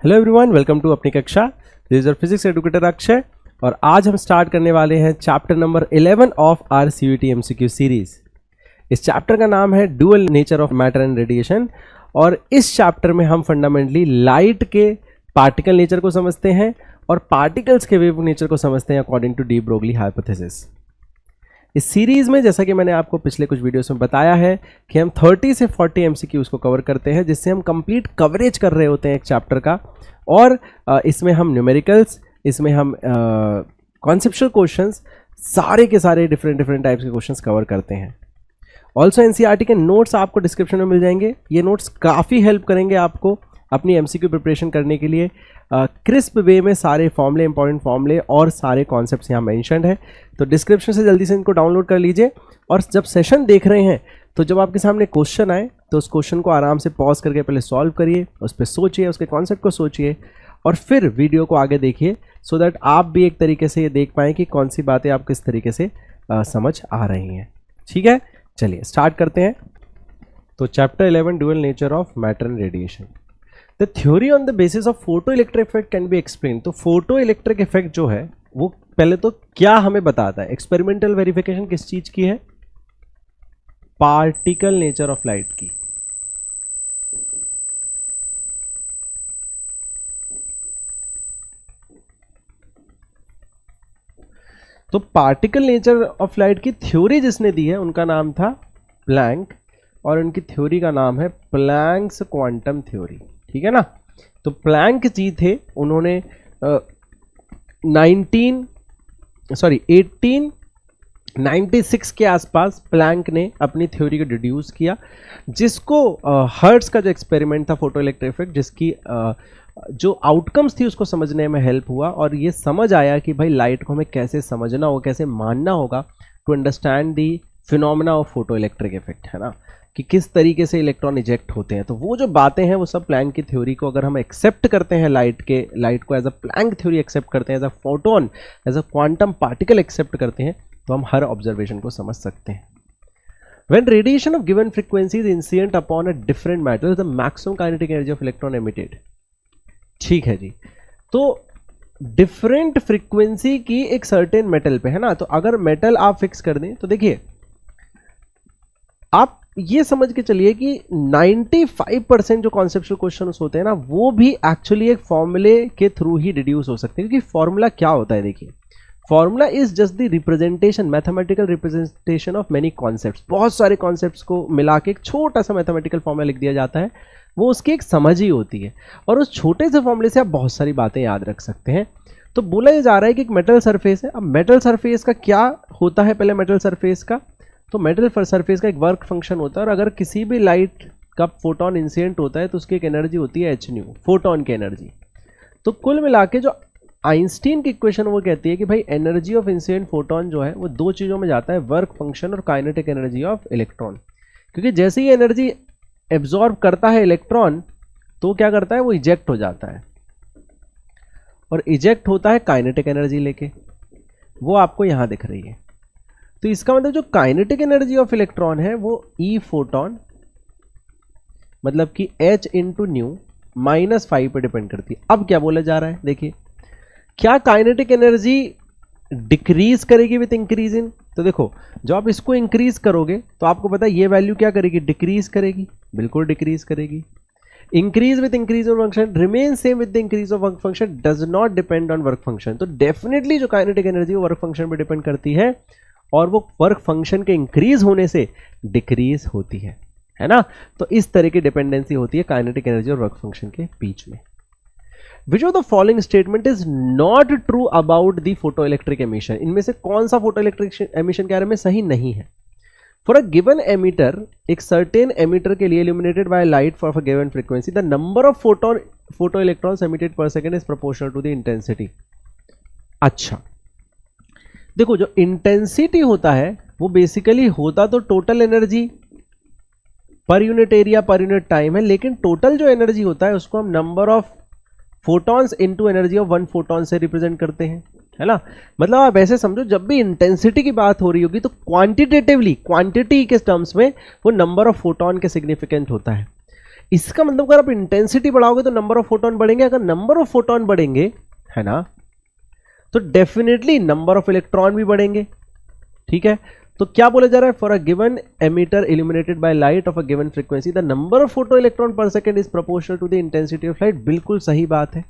Hello everyone, welcome to अपनी कक्षा। This is your physics educator Akshay और आज हम स्टार्ट करने वाले हैं chapter number 11 of our CUET MCQ series. इस चैप्टर का नाम है dual nature of matter and radiation और इस चैप्टर में हम फंडामेंटली लाइट के पार्टिकल नेचर को समझते हैं और पार्टिकल्स के वेव नेचर को समझते हैं according to de Broglie hypothesis. इस सीरीज में जैसा कि मैंने आपको पिछले कुछ वीडियोस में बताया है कि हम 30 से 40 एमसीक्यूज को कवर करते हैं, जिससे हम कंप्लीट कवरेज कर रहे होते हैं एक चैप्टर का। और इसमें हम न्यूमेरिकल्स, इसमें हम कॉन्सेप्चुअल क्वेश्चंस, सारे के सारे डिफरेंट टाइप्स के क्वेश्चंस कवर करते हैं। ऑल्सो एनसीईआरटी के नोट्स आपको डिस्क्रिप्शन में मिल जाएंगे। ये नोट्स काफ़ी हेल्प करेंगे आपको अपनी एमसीक्यू प्रिपरेशन करने के लिए। क्रिस्प वे में सारे फॉर्मूले, इंपॉर्टेंट फॉर्मूले और सारे कॉन्सेप्ट्स यहाँ मेंशन्ड है, तो डिस्क्रिप्शन से जल्दी से इनको डाउनलोड कर लीजिए। और जब सेशन देख रहे हैं तो जब आपके सामने क्वेश्चन आए तो उस क्वेश्चन को आराम से पॉज करके पहले सॉल्व करिए, उस पर सोचिए, उसके कॉन्सेप्ट को सोचिए और फिर वीडियो को आगे देखिए, सो दैट आप भी एक तरीके से ये देख पाएँ कि कौन सी बातें आप किस तरीके से समझ आ रही हैं। ठीक है, चलिए स्टार्ट करते हैं। तो chapter 11 dual nature of matter and radiation. The theory on the basis of photo electric effect can be explain. तो फोटो इलेक्ट्रिक इफेक्ट जो है वो पहले तो क्या हमें बताता है, एक्सपेरिमेंटल वेरिफिकेशन किस चीज की है, पार्टिकल नेचर ऑफ लाइट की। तो पार्टिकल नेचर ऑफ लाइट की थ्योरी जिसने दी है उनका नाम था प्लैंक और उनकी थ्योरी का नाम है प्लैंक्स क्वांटम थ्योरी। ठीक है ना। तो प्लैंक जी थे, उन्होंने 1896 के आसपास प्लैंक ने अपनी थ्योरी को डिड्यूस किया, जिसको हर्ट्ज का जो एक्सपेरिमेंट था फोटो इलेक्ट्रिक इफेक्ट, जिसकी जो आउटकम्स थी उसको समझने में हेल्प हुआ और ये समझ आया कि भाई लाइट को हमें कैसे समझना होगा, कैसे मानना होगा to understand the phenomena of photo electric effect, है ना, कि किस तरीके से इलेक्ट्रॉन इजेक्ट होते हैं। तो वो जो बातें हैं वो सब प्लैंक की थ्योरी को अगर हम एक्सेप्ट करते हैं, लाइट को as a Planck theory accept करते हैं, as a photon, as a quantum particle accept करते हैं, तो हम हर ऑब्जर्वेशन को समझ सकते हैं। When radiation of given frequency is incident upon a different matter, the maximum kinetic energy of electron emitted। ठीक है जी। तो डिफरेंट फ्रीक्वेंसी की एक सर्टेन मेटल पे, है ना, तो अगर मेटल आप फिक्स कर दें तो देखिए आप ये समझ के चलिए कि 95% जो कॉन्सेप्चुअल क्वेश्चन होते हैं ना, वो भी एक्चुअली एक फॉर्मूले के थ्रू ही डिड्यूस हो सकते हैं। क्योंकि फॉर्मूला क्या होता है, देखिए formula is just the representation, mathematical representation of many concepts. बहुत सारे कॉन्सेप्ट्स को मिला के एक छोटा सा मैथमेटिकल फॉर्मूला लिख दिया जाता है, वो उसकी एक समझ ही होती है और उस छोटे से फॉर्मूले से आप बहुत सारी बातें याद रख सकते हैं। तो बोला जा रहा है कि एक मेटल सरफेस है। अब मेटल सरफेस का क्या होता है, पहले मेटल सरफेस का, तो मेटल सरफेस का एक वर्क फंक्शन होता है और अगर किसी भी लाइट का फोटोन इंसिडेंट होता है तो उसकी एक एनर्जी होती है hν, फोटोन की एनर्जी। तो कुल मिला के जो आइंस्टीन की इक्वेशन वो कहती है कि भाई एनर्जी ऑफ इंसिडेंट फोटोन जो है वो दो चीज़ों में जाता है, वर्क फंक्शन और काइनेटिक एनर्जी ऑफ इलेक्ट्रॉन। क्योंकि जैसे ही एनर्जी एब्जॉर्ब करता है इलेक्ट्रॉन तो क्या करता है, वो इजेक्ट हो जाता है और इजेक्ट होता है काइनेटिक एनर्जी लेके, वो आपको यहां दिख रही है। तो इसका मतलब जो काइनेटिक एनर्जी ऑफ इलेक्ट्रॉन है वो ई फोटोन, मतलब कि h इंटू न्यू -5 पे डिपेंड करती है। अब क्या बोला जा रहा है, देखिए क्या काइनेटिक एनर्जी डिक्रीज करेगी विथ इंक्रीज इन। तो देखो जब आप इसको इंक्रीज करोगे तो आपको पता है ये वैल्यू क्या करेगी, डिक्रीज करेगी, बिल्कुल डिक्रीज करेगी। Increase with increase of function remain same with the increase of work function, does not depend on work function. तो डेफिनेटली जो काइनेटिक एनर्जी वो वर्क फंक्शन पे डिपेंड करती है और वो वर्क फंक्शन के इंक्रीज होने से डिक्रीज होती है ना। तो इस तरह की डिपेंडेंसी होती है काइनेटिक एनर्जी और वर्क फंक्शन के बीच में। Which of the following statement is not true about the photoelectric emission? इनमें से कौन सा फोटोइलेक्ट्रिक एमिशन के बारे में सही नहीं है। For a given emitter, एक certain emitter के लिए illuminated by light for a given frequency, the number of photoelectrons emitted per second is proportional to the intensity। अच्छा देखो, जो इंटेंसिटी होता है वो बेसिकली होता तो total energy per unit area per unit time है, लेकिन टोटल जो एनर्जी होता है उसको हम number of photons into energy of one photon से रिप्रेजेंट करते हैं, है ना। मतलब आप ऐसे समझो, जब भी इंटेंसिटी की बात हो रही होगी तो क्वांटिटेटिवली, क्वांटिटी के टर्म्स में वो नंबर ऑफ फोटॉन के सिग्निफिकेंट होता है। इसका मतलब अगर आप इंटेंसिटी बढ़ाओगे तो नंबर ऑफ फोटोन बढ़ेंगे, अगर नंबर ऑफ फोटोन बढ़ेंगे, है ना, तो डेफिनेटली नंबर ऑफ इलेक्ट्रॉन भी बढ़ेंगे। ठीक है, तो क्या बोला जा रहा है, for a given emitter illuminated by light of a given frequency the number of photoelectron per second is proportional to the intensity of light. बिल्कुल सही बात है,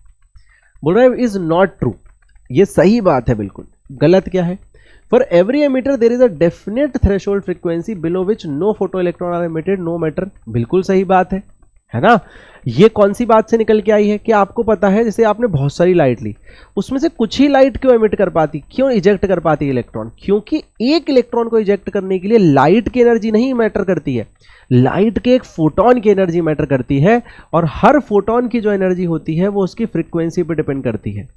बोल रहा है इज नॉट ट्रू, ये सही बात है, बिल्कुल गलत क्या है, for every emitter there is a definite threshold frequency below which no photo electron are emitted no matter. बिल्कुल सही बात है ना। ये कौन सी बात से निकल के आई है कि आपको पता है, जैसे आपने बहुत सारी लाइट ली, उसमें से कुछ ही लाइट क्यों एमिट कर पाती, क्यों इजेक्ट कर पाती है इलेक्ट्रॉन, क्योंकि एक इलेक्ट्रॉन को इजेक्ट करने के लिए लाइट की एनर्जी नहीं मैटर करती है, लाइट के एक फोटोन की एनर्जी मैटर करती है, और हर फोटोन की जो एनर्जी होती है वो उसकी फ्रीक्वेंसी पर डिपेंड करती है।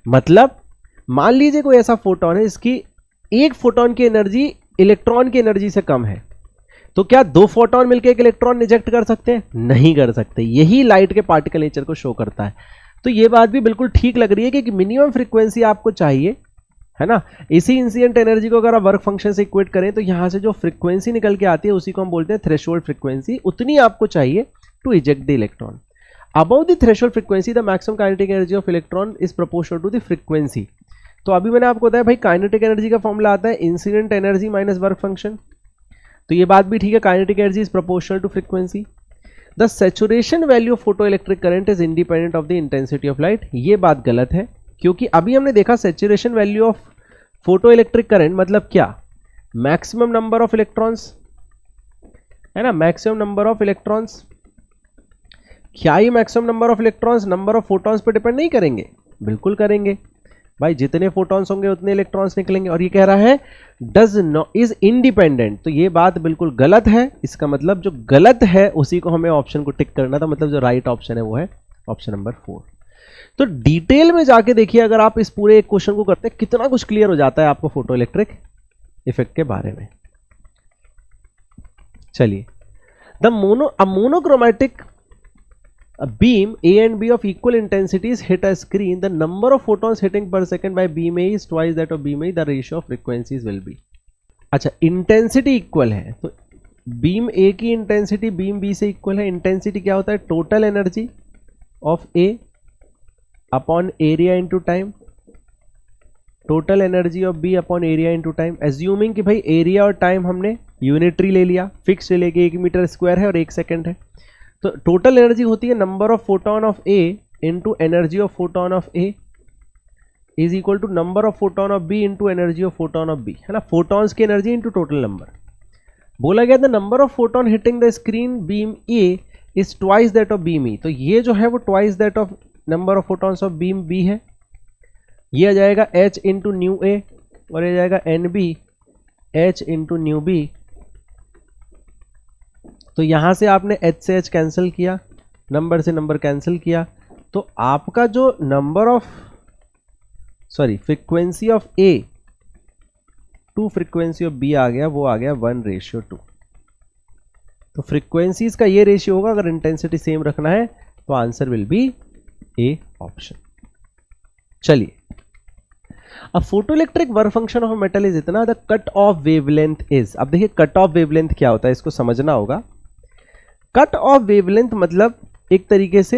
मतलब मान लीजिए कोई ऐसा फोटोन है इसकी एक फोटोन की एनर्जी इलेक्ट्रॉन की एनर्जी से कम है, तो क्या दो फोटोन मिलकर एक इलेक्ट्रॉन रिजेक्ट कर सकते हैं, नहीं कर सकते। यही लाइट के पार्टिकल नेचर को शो करता है। तो ये बात भी बिल्कुल ठीक लग रही है कि मिनिमम फ्रीक्वेंसी आपको चाहिए, है ना। इसी इंसिडेंट एनर्जी को अगर आप वर्क फंक्शन से इक्वेट करें तो यहां से जो फ्रीक्वेंसी निकल के आती है उसी को हम बोलते हैं थ्रेशोल्ड फ्रीक्वेंसी, उतनी आपको चाहिए to eject the electron. Above the threshold frequency the maximum kinetic energy of electron is proportional to the frequency. तो अभी मैंने आपको बताया भाई काइनेटिक एनर्जी का फॉर्मूला आता है incident energy minus work function, तो ये बात भी ठीक है, kinetic energy is proportional to frequency. The saturation value of photo electric current is independent of the intensity of light. ये बात गलत है, क्योंकि अभी हमने देखा saturation value of photo electric current मतलब क्या, मैक्सिमम नंबर ऑफ इलेक्ट्रॉन्स, है ना, मैक्सिमम नंबर ऑफ इलेक्ट्रॉन्स। क्या ये maximum number of electrons number of photons per depend नहीं करेंगे, बिल्कुल करेंगे भाई, जितने फोटॉन्स होंगे उतने इलेक्ट्रॉन्स निकलेंगे। और ये कह रहा है डज नॉट इज इंडिपेंडेंट, तो ये बात बिल्कुल गलत है। इसका मतलब जो गलत है उसी को हमें ऑप्शन को टिक करना था, मतलब जो राइट ऑप्शन है वो है ऑप्शन नंबर 4। तो डिटेल में जाके देखिए, अगर आप इस पूरे क्वेश्चन को करते हैं कितना कुछ क्लियर हो जाता है आपको फोटो इलेक्ट्रिक इफेक्ट के बारे में। चलिए, the monochromatic a beam A and B of equal intensities hit a screen, the number of photons hitting per second by beam A is twice that of beam A, the ratio of frequencies will be। अच्छा, intensity equal है तो beam A की intensity beam B से equal है। Intensity क्या होता है, total energy of A upon area into time, total energy of B upon area into time. Assuming कि भाई एरिया और टाइम हमने यूनिटरी ले लिया, फिक्स ले के 1 मीटर स्क्वायर है और 1 सेकेंड है, तो टोटल एनर्जी होती है number of photon of A into energy of photon of A is equal to number of photon of B into energy of photon of B, है ना, फोटॉन्स की energy into total number. बोला गया the number of photon hitting the screen beam A is twice that of beam E, तो ये जो है वो twice that of number of photons of beam B है। ये आ जाएगा एच इंटू न्यू ए और ये जाएगा N B H into nu B. तो यहां से आपने h से h कैंसिल किया, नंबर से नंबर कैंसिल किया, तो आपका जो number of frequency of A to frequency of B आ गया, वो आ गया 1:2। तो फ्रीक्वेंसीज का ये रेशियो होगा, अगर इंटेंसिटी सेम रखना है तो answer will be A option. चलिए, अब photoelectric work function of metal is इतना, the cut off wavelength is. अब देखिए कट ऑफ वेवलेंथ क्या होता है, इसको समझना होगा। कट ऑफ वेवलेंथ मतलब एक तरीके से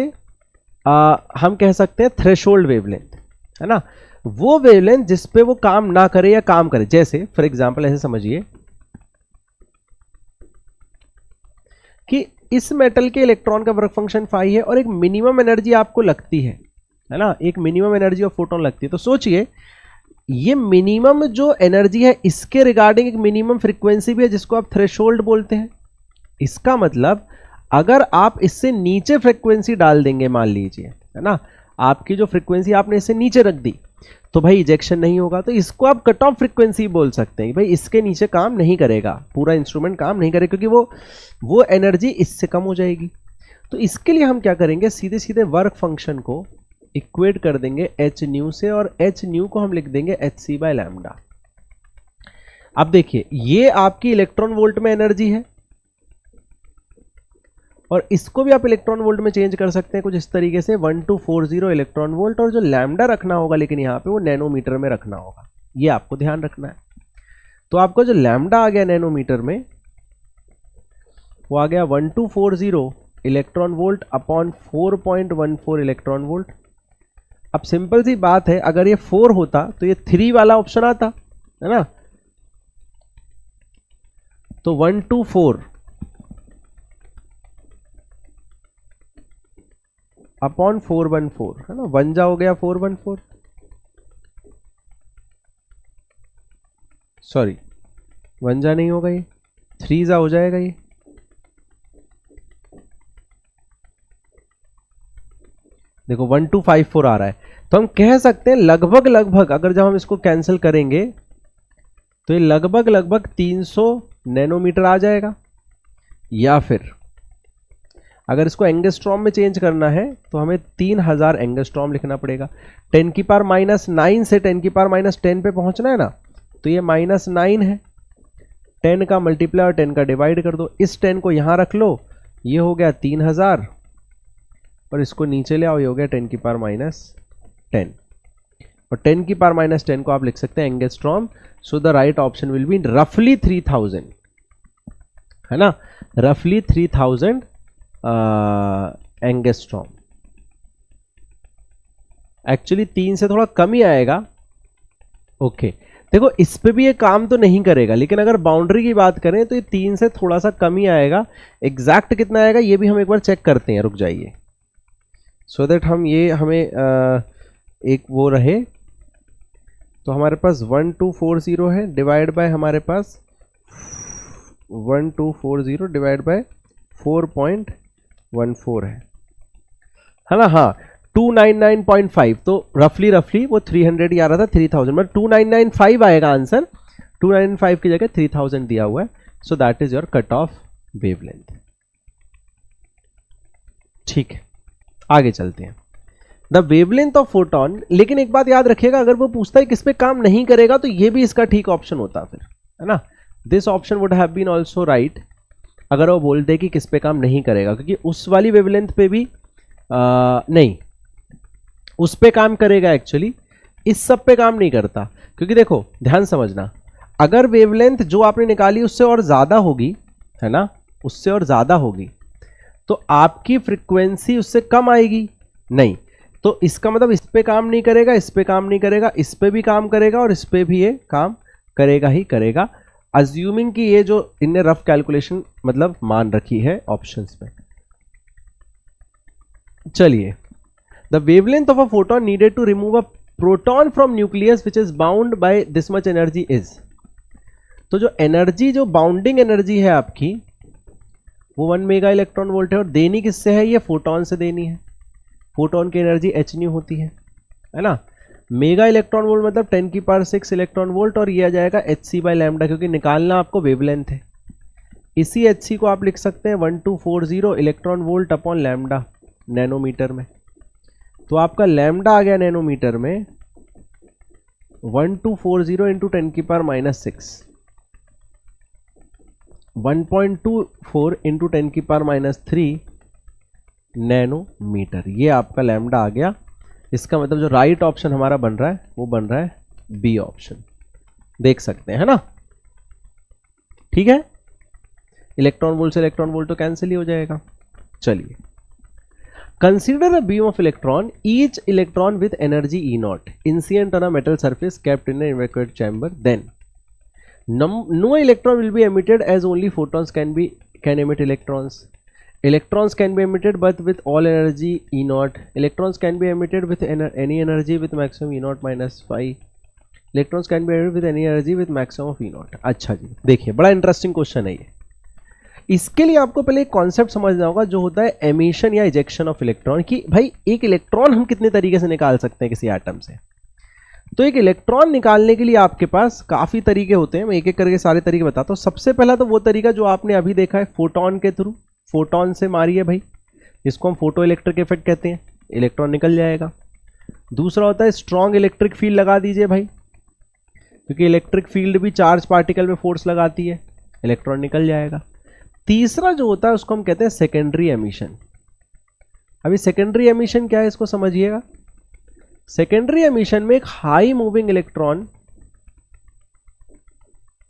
हम कह सकते हैं थ्रेशोल्ड वेवलेंथ, है ना, वो वेवलेंथ जिस पे वो काम ना करे या काम करे। जैसे फॉर एग्जांपल ऐसे समझिए कि इस मेटल के इलेक्ट्रॉन का वर्क फंक्शन फाई है और एक मिनिमम एनर्जी आपको लगती है ना, एक मिनिमम एनर्जी ऑफ फोटोन लगती है। तो सोचिए ये मिनिमम जो एनर्जी है इसके रिगार्डिंग एक मिनिमम फ्रीक्वेंसी भी है जिसको आप थ्रेशोल्ड बोलते हैं। इसका मतलब अगर आप इससे नीचे फ्रीक्वेंसी डाल देंगे, मान लीजिए, है ना, आपकी जो फ्रीक्वेंसी आपने इससे नीचे रख दी, तो भाई इजेक्शन नहीं होगा। तो इसको आप कट ऑफ फ्रीक्वेंसी बोल सकते हैं, भाई इसके नीचे काम नहीं करेगा, पूरा इंस्ट्रूमेंट काम नहीं करेगा, क्योंकि वो एनर्जी इससे कम हो जाएगी। तो इसके लिए हम क्या करेंगे, सीधे सीधे वर्क फंक्शन को इक्वेट कर देंगे एच न्यू से, और एच न्यू को हम लिख देंगे hc/λ। अब देखिए ये आपकी इलेक्ट्रॉन वोल्ट में एनर्जी है, और इसको भी आप इलेक्ट्रॉन वोल्ट में चेंज कर सकते हैं कुछ इस तरीके से 1240 इलेक्ट्रॉन वोल्ट, और जो लैम्डा रखना होगा लेकिन यहाँ पे वो नैनोमीटर में रखना होगा, ये आपको ध्यान रखना है। तो आपका जो लैम्डा आ गया नैनोमीटर में, वो आ गया 1240 electron volt upon 4.14 electron volt. अब सिंपल सी बात है, अगर ये 4 होता तो ये 3 वाला ऑप्शन आता है ना, तो 124 अपॉन 414 है ना, 1 जा हो गया 414, सॉरी 1 जा नहीं होगा, ये 3 जा हो जाएगा। ये देखो 1254 आ रहा है, तो हम कह सकते हैं लगभग लगभग, अगर जब हम इसको कैंसिल करेंगे तो ये लगभग लगभग 300 नैनोमीटर आ जाएगा। या फिर अगर इसको एंगस्ट्रॉम में चेंज करना है तो हमें 3000 एंगस्ट्रॉम लिखना पड़ेगा। 10⁻⁹ से 10⁻10 पे पहुंचना है ना, तो ये -9 है, 10 का मल्टीप्लाई और 10 का डिवाइड कर दो, इस 10 को यहां रख लो, ये हो गया 3000, और इसको नीचे ले आओ, ये हो गया 10⁻10, और 10⁻10 को आप लिख सकते हैं angstrom. So the right option will be रफली 3000, है ना, रफली 3000 एंगस्ट्रॉम। एक्चुअली 3 से थोड़ा कम ही आएगा। ओके देखो इस पे भी ये काम तो नहीं करेगा, लेकिन अगर बाउंड्री की बात करें तो ये 3 से थोड़ा सा कम ही आएगा। एग्जैक्ट कितना आएगा ये भी हम एक बार चेक करते हैं, रुक जाइए, सो दैट हम ये हमें एक वो रहे। तो हमारे पास 1240 है, डिवाइड बाय हमारे पास 1240 डिवाइड बाय 4.14 है ना, हाँ 299.5, तो रफली वो 300 ही आ रहा था, 3000 मतलब 2995 आएगा आंसर, 295 की जगह 3000 दिया हुआ है। So that is your cut off wavelength. ठीक है, आगे चलते हैं। द वेवलेंथ ऑफ फोटोन, लेकिन एक बात याद रखिएगा, अगर वो पूछता है किस पे काम नहीं करेगा तो ये भी इसका ठीक ऑप्शन होता फिर, है ना, this option would have been also right, अगर वो बोलते कि किस पे काम नहीं करेगा, क्योंकि उस वाली वेवलेंथ पे भी नहीं, उस पे काम करेगा एक्चुअली, इस सब पे काम नहीं करता। क्योंकि देखो ध्यान समझना, अगर वेवलेंथ जो आपने निकाली उससे और ज्यादा होगी, है ना, उससे और ज्यादा होगी, तो आपकी फ्रीक्वेंसी उससे कम आएगी नहीं, तो इसका मतलब इस पे काम नहीं करेगा, इस पे काम नहीं करेगा, इस पे भी काम करेगा, और इस पे भी ये काम करेगा ही करेगा, अज्यूमिंग कि ये जो इनने रफ कैलकुलेशन मतलब मान रखी है ऑप्शंस में। चलिए, the wavelength of a photon needed to remove a proton from nucleus which is bound by this much energy is, तो जो एनर्जी, जो बाउंडिंग एनर्जी है आपकी, वो 1 मेगा इलेक्ट्रॉन वोल्ट है, और देनी किससे है, ये फोटोन से देनी है। फोटोन की एनर्जी h न्यू होती है ना, मेगा इलेक्ट्रॉन वोल्ट मतलब 10⁶ इलेक्ट्रॉन वोल्ट, और ये आ जाएगा hc/λ, क्योंकि निकालना आपको वेवलेंथ है। इसी hc को आप लिख सकते हैं 1240 electron volt upon lambda nanometre में, तो आपका लैम्डा आ गया नैनोमीटर में 1240 इंटू 10⁻⁶, 1.24 इंटू 10⁻³ नैनोमीटर, ये आपका लैम्डा आ गया। इसका मतलब जो राइट ऑप्शन हमारा बन रहा है वो बन रहा है बी ऑप्शन, देख सकते हैं, है ना, ठीक है, इलेक्ट्रॉन वोल्ट से इलेक्ट्रॉन वोल्ट तो कैंसिल ही हो जाएगा। चलिए, consider a beam of electron, each electron with energy E0 incident on a metal surface kept in an evacuated chamber, then no electron will be emitted as only photons can emit electrons. Electrons can be emitted but with all energy E0. Electrons can be emitted with any energy with maximum E0 minus 5. Electrons can be emitted with any energy with maximum of E0. अच्छा जी, देखिए बड़ा interesting question है ये। इसके लिए आपको पहले एक कॉन्सेप्ट समझना होगा जो होता है एमिशन या इजेक्शन ऑफ इलेक्ट्रॉन, कि भाई एक इलेक्ट्रॉन हम कितने तरीके से निकाल सकते हैं किसी एटम से। तो एक इलेक्ट्रॉन निकालने के लिए आपके पास काफी तरीके होते हैं, मैं एक एक करके सारे तरीके बताता हूं। सबसे पहला तो वो तरीका जो आपने अभी देखा है, फोटोन के थ्रू, फोटोन से मारिए भाई, जिसको हम फोटो इलेक्ट्रिक इफेक्ट कहते हैं, इलेक्ट्रॉन निकल जाएगा। दूसरा होता है स्ट्रॉन्ग इलेक्ट्रिक फील्ड लगा दीजिए भाई, क्योंकि इलेक्ट्रिक फील्ड भी चार्ज पार्टिकल में फोर्स लगाती है, इलेक्ट्रॉन निकल जाएगा। तीसरा जो होता है उसको हम कहते हैं सेकेंडरी एमिशन। अभी सेकेंडरी एमिशन क्या है इसको समझिएगा। सेकेंडरी एमिशन में एक हाई मूविंग इलेक्ट्रॉन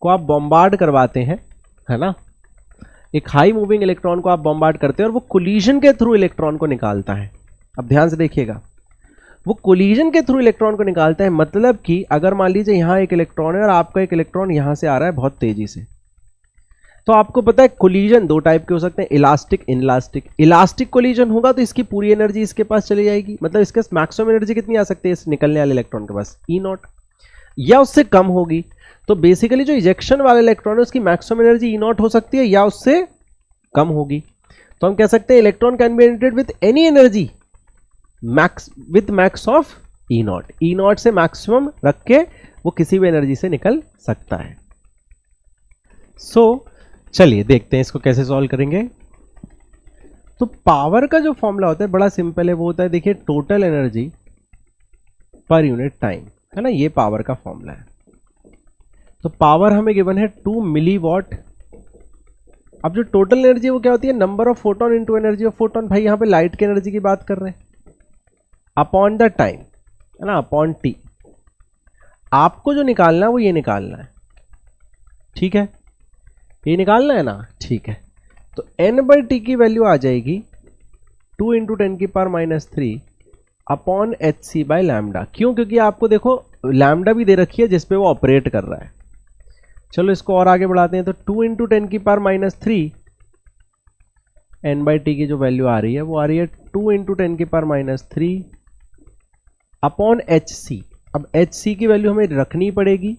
को आप बॉम्बार्ड करवाते हैं, है ना, एक हाई मूविंग इलेक्ट्रॉन को आप बॉम्बार्ड करते हैं और वो कोलिजन के थ्रू इलेक्ट्रॉन को निकालता है। अब ध्यान से देखिएगा, वो कोलिजन के थ्रू इलेक्ट्रॉन को निकालता है, मतलब कि अगर मान लीजिए यहां एक इलेक्ट्रॉन है और आपका एक इलेक्ट्रॉन यहां से आ रहा है बहुत तेजी से, तो आपको पता है कोलिजन दो टाइप के हो सकते हैं, इलास्टिक, इनलास्टिक। इलास्टिक कोलिजन होगा तो इसकी पूरी एनर्जी इसके पास चली जाएगी, मतलब इसके मैक्सिमम एनर्जी कितनी आ सकती है इस निकलने वाले इलेक्ट्रॉन के पास, ई नॉट, या उससे कम होगी। तो बेसिकली जो इजेक्शन वाला इलेक्ट्रॉन है उसकी मैक्सिमम एनर्जी ई नॉट हो सकती है या उससे कम होगी। तो हम कह सकते हैं electron can be emitted with any energy max with max of E not. E not से मैक्सिमम रख के वो किसी भी एनर्जी से निकल सकता है। चलिए देखते हैं इसको कैसे सॉल्व करेंगे। तो पावर का जो फॉर्मूला होता है बड़ा सिंपल है, वो होता है देखिए total energy per unit time, है ना, ये पावर का फॉर्मूला है। तो पावर हमें गिवन है 2 मिलीवॉट। अब जो टोटल एनर्जी वो क्या होती है, number of photon into energy of photon. भाई यहां पे लाइट की एनर्जी की बात कर रहे हैं, अपॉन द टाइम, है ना, अपॉन टी। आपको जो निकालना है वो ये निकालना है, ठीक है, ये निकालना है ना, ठीक है। तो n/t की वैल्यू आ जाएगी 2 × 10⁻³ अपॉन hc बाय लैम्डा। क्यों? क्योंकि आपको देखो लैम्डा भी दे रखी है जिसपे वो ऑपरेट कर रहा है। चलो इसको और आगे बढ़ाते हैं। तो 2 × 10⁻³ n/t की जो वैल्यू आ रही है वो आ रही है 2 × 10⁻³ अपॉन hc। अब hc की वैल्यू हमें रखनी पड़ेगी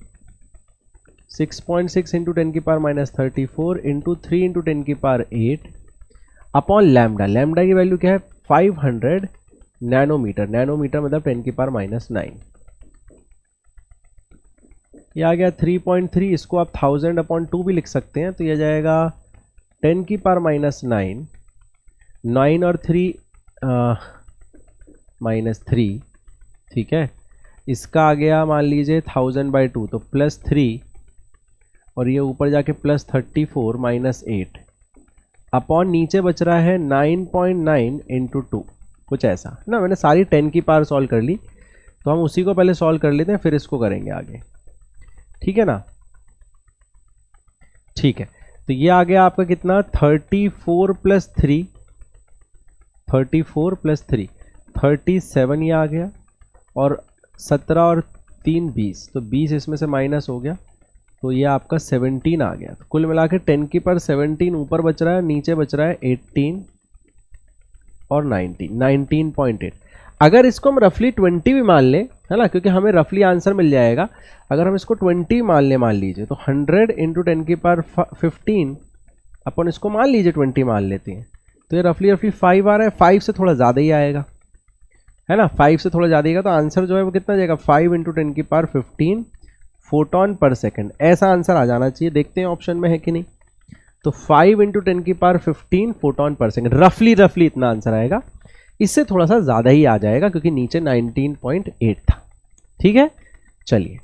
6.6 × 10⁻34 इंटू 3 × 10⁸ अपॉन लैम्डा। लैम्डा की वैल्यू क्या है 500 नैनोमीटर। नैनोमीटर मतलब 10⁻9। ये आ गया 3.3। इसको आप 1000/2 भी लिख सकते हैं, तो ये जाएगा 10⁻9, 9 और 3 -3, ठीक है। इसका आ गया मान लीजिए 1000/2 तो +3 और ये ऊपर जाके +34 -8 अपॉन नीचे बच रहा है 9.9 × 2, कुछ ऐसा ना। मैंने सारी 10 की पावर सॉल्व कर ली, तो हम उसी को पहले सॉल्व कर लेते हैं फिर इसको करेंगे आगे, ठीक है ना। ठीक है, तो ये आ गया आपका कितना 34 + 3, 34 + 3 37 ये आ गया, और 17 और 3 20, तो 20 इसमें से माइनस हो गया, तो ये आपका 17 आ गया। तो कुल मिला के 10⁻17 ऊपर बच रहा है, नीचे बच रहा है 18 और 19.8। अगर इसको हम रफली 20 भी मान लें, है ना, क्योंकि हमें रफली आंसर मिल जाएगा। अगर हम इसको 20 मान लें, मान लीजिए, तो 100 × 10⁻15 अपन इसको मान लीजिए 20 मान लेते हैं, तो ये रफली 5 आ रहा है। 5 से थोड़ा ज़्यादा ही आएगा, है ना, 5 से थोड़ा ज़्यादा आएगा। तो आंसर जो है वो कितना जाएगा 5 × 10⁻15 फोटोन पर सेकंड। ऐसा आंसर आ जाना चाहिए। देखते हैं ऑप्शन में है कि नहीं। तो 5 × 10⁻15 फोटोन पर सेकंड, रफली इतना आंसर आएगा। इससे थोड़ा सा ज्यादा ही आ जाएगा क्योंकि नीचे 19.8 था, ठीक है। चलिए,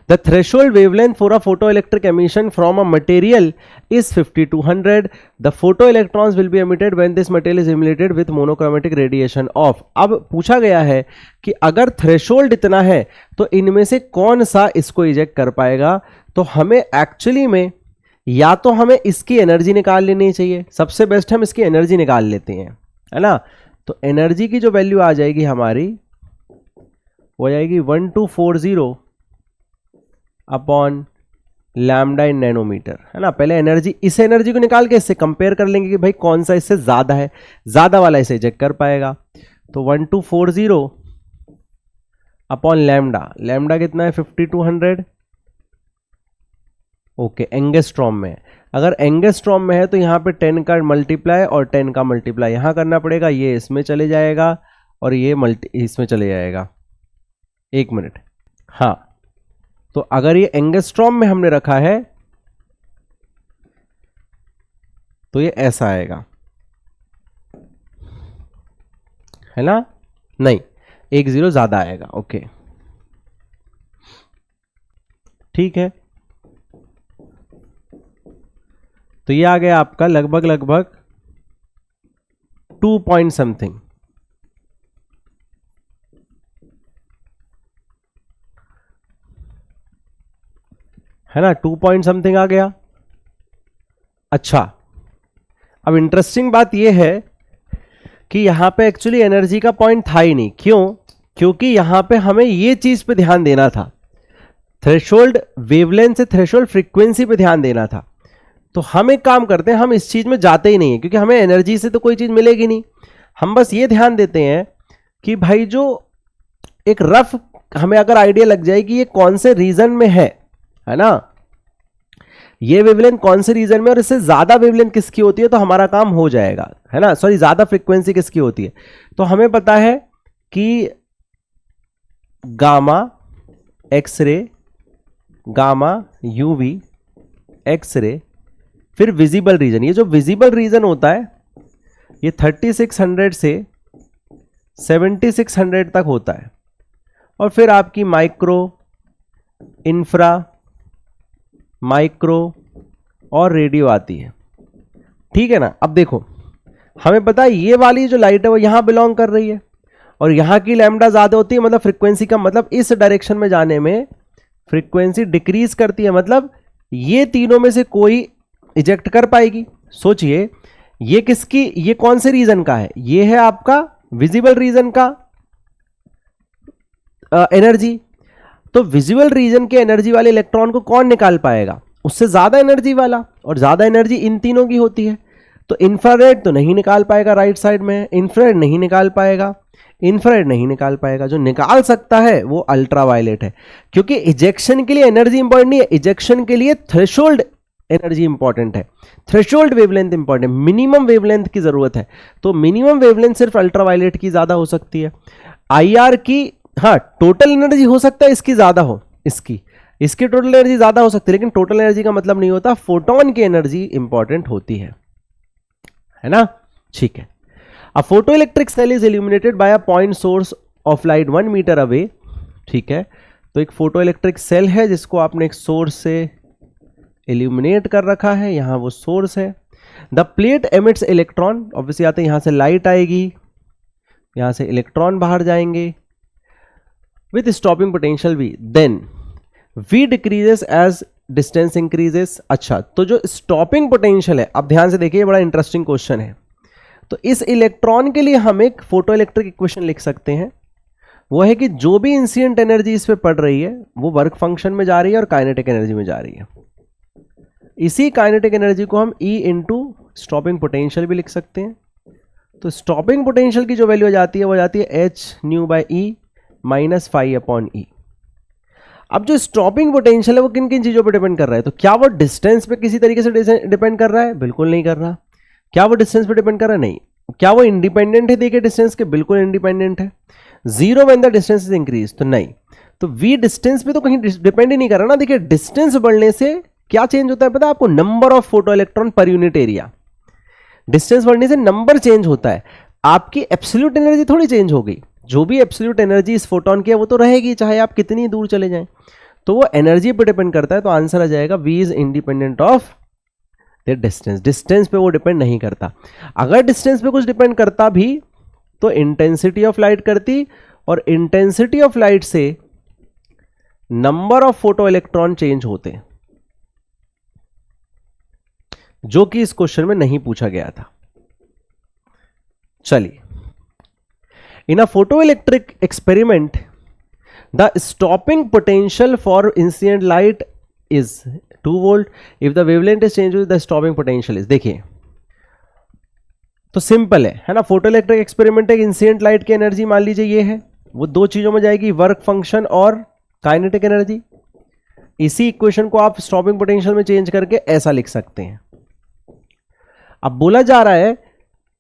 The threshold wavelength for a photoelectric emission from a material is 5200. The photoelectrons will be emitted when this material is emulated with monochromatic radiation of. अब पूछा गया है कि अगर थ्रेशोल्ड इतना है तो इनमें से कौन सा इसको इजेक्ट कर पाएगा। तो हमें एक्चुअली में या तो हमें इसकी एनर्जी निकाल लेनी चाहिए, सबसे बेस्ट हम इसकी एनर्जी निकाल लेते हैं, है ना। तो एनर्जी की जो वैल्यू आ जाएगी हमारी वो जाएगी 1240 अपॉन लैम्डा इन नैनोमीटर, है ना। पहले एनर्जी, इस एनर्जी को निकाल के इससे कंपेयर कर लेंगे कि भाई कौन सा इससे ज्यादा है, ज्यादा वाला इसे इजेक्ट कर पाएगा। तो 1240 अपॉन लैम्डा, लैम्डा कितना है 5200, ओके, एंगस्ट्रॉम में है। अगर एंगस्ट्रॉम में है तो यहाँ पे 10 का मल्टीप्लाई और 10 का मल्टीप्लाई यहाँ करना पड़ेगा, ये इसमें चले जाएगा और ये इसमें चले जाएगा। एक मिनट, हाँ, तो अगर ये एंगस्ट्रॉम में हमने रखा है तो ये ऐसा आएगा, है ना, नहीं, 1 0 ज्यादा आएगा, ओके, ठीक है। तो ये आ गया आपका लगभग 2 पॉइंट समथिंग, है ना, 2 पॉइंट समथिंग आ गया। अच्छा, अब इंटरेस्टिंग बात यह है कि यहां पे एक्चुअली एनर्जी का पॉइंट था ही नहीं। क्यों? क्योंकि यहां पे हमें ये चीज पे ध्यान देना था, थ्रेशोल्ड वेवलेंथ से थ्रेशोल्ड फ्रीक्वेंसी पे ध्यान देना था। तो हम एक काम करते हैं, हम इस चीज में जाते ही नहीं है, क्योंकि हमें एनर्जी से तो कोई चीज मिलेगी नहीं। हम बस ये ध्यान देते हैं कि भाई जो एक रफ हमें अगर आइडिया लग जाए कि ये कौन से रीजन में है ना, ये वेवलेंथ कौन से रीजन में और इससे ज्यादा वेवलेंथ किसकी होती है, तो हमारा काम हो जाएगा, है ना। सॉरी, ज्यादा फ्रीक्वेंसी किसकी होती है, तो हमें पता है कि gamma X-ray, gamma UV, X-ray, फिर विजिबल रीजन। ये जो विजिबल रीजन होता है ये 3600 से 7600 तक होता है, और फिर आपकी माइक्रो, इंफ्रा, माइक्रो और रेडियो आती है, ठीक है ना। अब देखो, हमें पता है ये वाली जो लाइट है वो यहां बिलोंग कर रही है, और यहां की लैम्डा ज्यादा होती है, मतलब फ्रीक्वेंसी का, मतलब इस डायरेक्शन में जाने में फ्रीक्वेंसी डिक्रीज करती है, मतलब ये तीनों में से कोई इजेक्ट कर पाएगी। सोचिए, ये किसकी, ये कौन से रीजन का है, ये है आपका विजिबल रीजन का एनर्जी। तो विजुअल रीजन के एनर्जी वाले इलेक्ट्रॉन को कौन निकाल पाएगा, उससे ज्यादा एनर्जी वाला, और ज्यादा एनर्जी इन तीनों की होती है। तो इंफ्रारेड तो नहीं निकाल पाएगा, राइट साइड में इंफ्रारेड नहीं निकाल पाएगा, इंफ्रारेड नहीं निकाल पाएगा। जो निकाल सकता है वो अल्ट्रावायलेट है, क्योंकि इजेक्शन के लिए एनर्जी इंपॉर्टेंट नहीं है, इजेक्शन के लिए थ्रेशोल्ड एनर्जी इंपॉर्टेंट है, threshold wavelength important, minimum wavelength की जरूरत है। तो मिनिमम वेवलेंथ सिर्फ अल्ट्रावायलेट की ज्यादा हो सकती है। आईआर की, हाँ, टोटल एनर्जी हो सकता है इसकी ज्यादा हो, इसकी टोटल एनर्जी ज्यादा हो सकती है, लेकिन टोटल एनर्जी का मतलब नहीं होता, फोटोन की एनर्जी इंपॉर्टेंट होती है ना। ठीक है, a photo electric cell is illuminated by a point source of light 1 metre away. ठीक है, तो एक फोटो इलेक्ट्रिक सेल है जिसको आपने एक सोर्स से इल्यूमिनेट कर रखा है, यहां वो सोर्स है। The plate emits electron, obviously आते हैं, यहां से लाइट आएगी, यहां से इलेक्ट्रॉन बाहर जाएंगे with stopping potential V, then V decreases as distance increases। अच्छा, तो जो stopping potential है, अब ध्यान से देखिए, बड़ा इंटरेस्टिंग क्वेश्चन है। तो इस इलेक्ट्रॉन के लिए हम एक फोटो इलेक्ट्रिक इक्वेशन लिख सकते हैं, वो है कि जो भी इंसिडेंट एनर्जी इस पे पड़ रही है वो वर्क फंक्शन में जा रही है और काइनेटिक एनर्जी में जा रही है। इसी काइनेटिक एनर्जी को हम E इंटू स्टॉपिंग पोटेंशियल भी लिख सकते हैं। तो स्टॉपिंग पोटेंशियल की जो वैल्यू जाती है वो जाती है h nu by E minus five upon E. अब जो स्टॉपिंग पोटेंशियल है वो किन किन चीजों पर डिपेंड कर रहा है, तो क्या वो डिस्टेंस पे किसी तरीके से डिपेंड कर रहा है, बिल्कुल नहीं कर रहा। क्या वो डिस्टेंस पे डिपेंड कर रहा है, नहीं। क्या वो इंडिपेंडेंट है, देखिए डिस्टेंस के, बिल्कुल इंडिपेंडेंट है। Zero when the distance is increase, तो नहीं। तो वी डिस्टेंस पे तो कहीं डिपेंड ही नहीं कर रहा ना। देखिए डिस्टेंस बढ़ने से क्या चेंज होता है पता है आपको, number of photoelectron per unit area. Distance बढ़ने से नंबर चेंज होता है, आपकी एब्सोल्यूट एनर्जी थोड़ी चेंज हो गई। जो भी एब्सोल्यूट एनर्जी इस फोटोन की है वो तो रहेगी, चाहे आप कितनी दूर चले जाएं। तो वो एनर्जी पे डिपेंड करता है, तो आंसर आ जाएगा V is independent of the distance. Distance पे वो डिपेंड नहीं करता। अगर डिस्टेंस पे कुछ डिपेंड करता भी तो इंटेंसिटी ऑफ लाइट करती, और इंटेंसिटी ऑफ लाइट से number of photo electron change होते, जो कि इस क्वेश्चन में नहीं पूछा गया था। चलिए, in a photoelectric experiment the stopping potential for incident light is 2 volt if the wavelength is changed the stopping potential is। देखिए तो सिंपल है ना। फोटोइलेक्ट्रिक एक्सपेरिमेंट एक इंसिडेंट लाइट की एनर्जी मान लीजिए ये है, वो दो चीजों में जाएगी, वर्क फंक्शन और काइनेटिक एनर्जी। इसी इक्वेशन को आप स्टॉपिंग पोटेंशियल में चेंज करके ऐसा लिख सकते हैं। अब बोला जा रहा है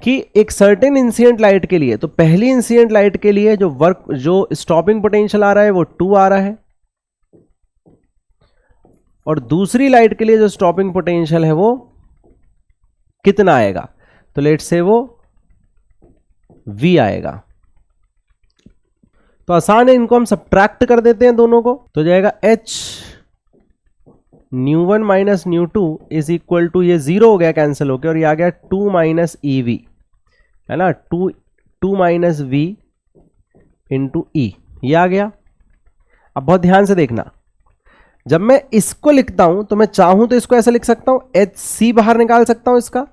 कि एक सर्टेन इंसिडेंट लाइट के लिए, तो पहली इंसिडेंट लाइट के लिए जो स्टॉपिंग पोटेंशियल आ रहा है वो 2 आ रहा है, और दूसरी लाइट के लिए जो स्टॉपिंग पोटेंशियल है वो कितना आएगा, तो लेट्स से वो V आएगा। तो आसान है, इनको हम सब्ट्रैक्ट कर देते हैं दोनों को, तो जाएगा h nu 1 minus nu 2 is equal to, ये 0 हो गया कैंसिल होकर, और ये आ गया 2 माइनस EV, है ना। 2 माइनस V इंटू E, ये आ गया। अब बहुत ध्यान से देखना, जब मैं इसको लिखता हूं तो मैं चाहूं तो इसको ऐसे लिख सकता हूं, HC बाहर निकाल सकता हूं इसका,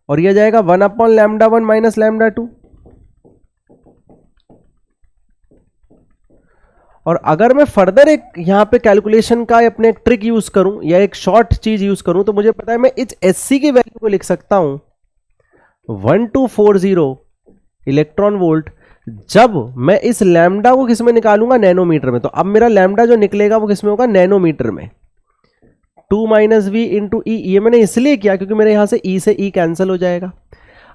और यह जाएगा 1/λ1 माइनस λ2। और अगर मैं फर्दर एक यहां पे कैलकुलेशन का अपने एक ट्रिक यूज करूं या एक शॉर्ट चीज यूज करूं, तो मुझे पता है मैं इस HC की वैल्यू को लिख सकता हूं 1240 इलेक्ट्रॉन वोल्ट, जब मैं इस लैम्डा को किसमें निकालूंगा, नैनोमीटर में। तो अब मेरा लैम्डा जो निकलेगा वो किसमें होगा, नैनोमीटर में। 2 - v × E, ये मैंने इसलिए किया क्योंकि मेरे यहां से E से E कैंसिल हो जाएगा।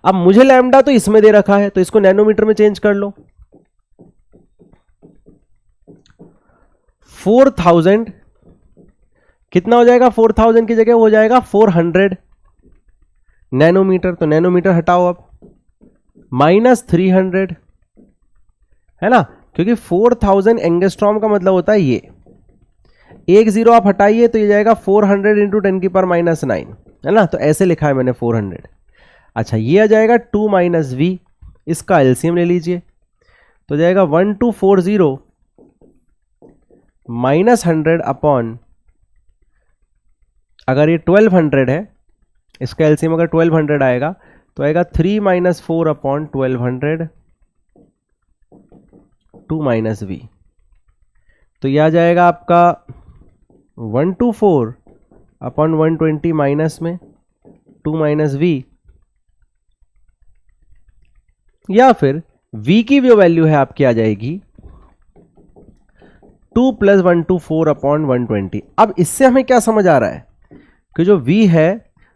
अब मुझे लैम्डा तो इसमें दे रखा है, तो इसको नैनोमीटर में चेंज कर लो। 4000 कितना हो जाएगा, 4000 की जगह हो जाएगा 400 नैनोमीटर। तो नैनोमीटर हटाओ अब, -300 है ना, क्योंकि 4000 एंगस्ट्रॉम का मतलब होता है ये, एक जीरो आप हटाइए तो ये जाएगा 400 × 10⁻⁹ है ना। तो ऐसे लिखा है मैंने 400। अच्छा, ये आ जाएगा 2 - v, इसका एलसीएम ले लीजिए, तो जाएगा 1240 -100 अपॉन, अगर ये 1200 है, इसका एलसीएम अगर 1200 आएगा तो आएगा 3 - 4 अपॉन 1200 2 - v। तो यह आ जाएगा आपका 124 अपॉन 120 माइनस में 2 - v, या फिर v की जो वैल्यू है आपकी आ जाएगी 2 + 124 अपॉन 120। अब इससे हमें क्या समझ आ रहा है कि जो v है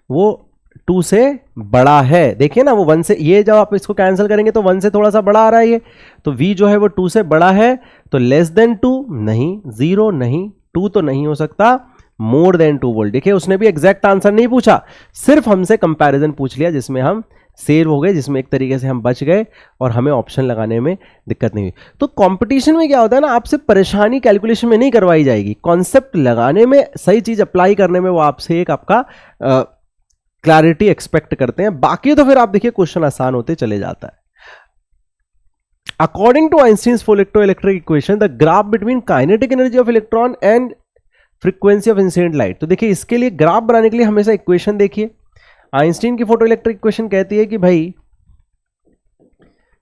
वो 2 से बड़ा है। देखिए ना, वो 1 से, ये जब आप इसको कैंसिल करेंगे तो 1 से थोड़ा सा बड़ा आ रहा है ये, तो v जो है वो 2 से बड़ा है। तो लेस देन 2 नहीं, 0 नहीं, 2 तो नहीं हो सकता, मोर देन 2 वोल्ट। देखिए उसने भी एग्जैक्ट आंसर नहीं पूछा, सिर्फ हमसे कंपैरिजन पूछ लिया, जिसमें हम सेव हो गए, जिसमें एक तरीके से हम बच गए और हमें ऑप्शन लगाने में दिक्कत नहीं हुई। तो कंपटीशन में क्या होता है ना, आपसे परेशानी कैलकुलेशन में नहीं करवाई जाएगी, कॉन्सेप्ट लगाने में, सही चीज अप्लाई करने में वो आपसे एक आपका क्लैरिटी एक्सपेक्ट करते हैं। बाकी तो फिर आप देखिए क्वेश्चन आसान होते चले जाता है। According to Einstein's photoelectric equation, the graph between kinetic energy of electron and frequency of incident light. तो देखिए इसके लिए ग्राफ बनाने के लिए हमेशा इक्वेशन देखिए। आइंस्टीन की फोटोइलेक्ट्रिक इक्वेशन कहती है कि भाई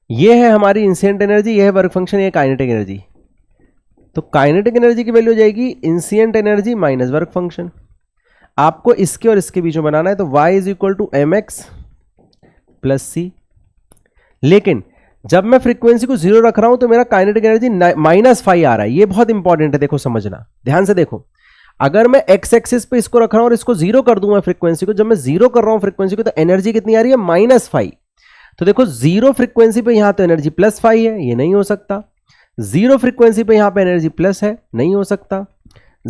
ये है हमारी इंसिडेंट एनर्जी, ये है वर्क फंक्शन, ये काइनेटिक एनर्जी। तो काइनेटिक एनर्जी की वैल्यू हो जाएगी incident energy minus work function. आपको इसके और इसके बीच में बनाना है, तो y = mx + c। लेकिन जब मैं फ्रीक्वेंसी को 0 रख रहा हूं तो मेरा काइनेटिक एनर्जी -5 आ रहा है। ये बहुत इंपॉर्टेंट है, देखो समझना, ध्यान से देखो। अगर मैं x एक्सिस पे इसको रख रहा हूं और इसको 0 कर दूं मैं फ्रीक्वेंसी को, जब मैं 0 कर रहा हूं फ्रीक्वेंसी को, तो एनर्जी कितनी आ रही है, -5। तो देखो 0 फ्रीक्वेंसी पे यहां तो एनर्जी +5 है, ये नहीं हो सकता। 0 फ्रीक्वेंसी पे यहां पे एनर्जी प्लस है, नहीं हो सकता।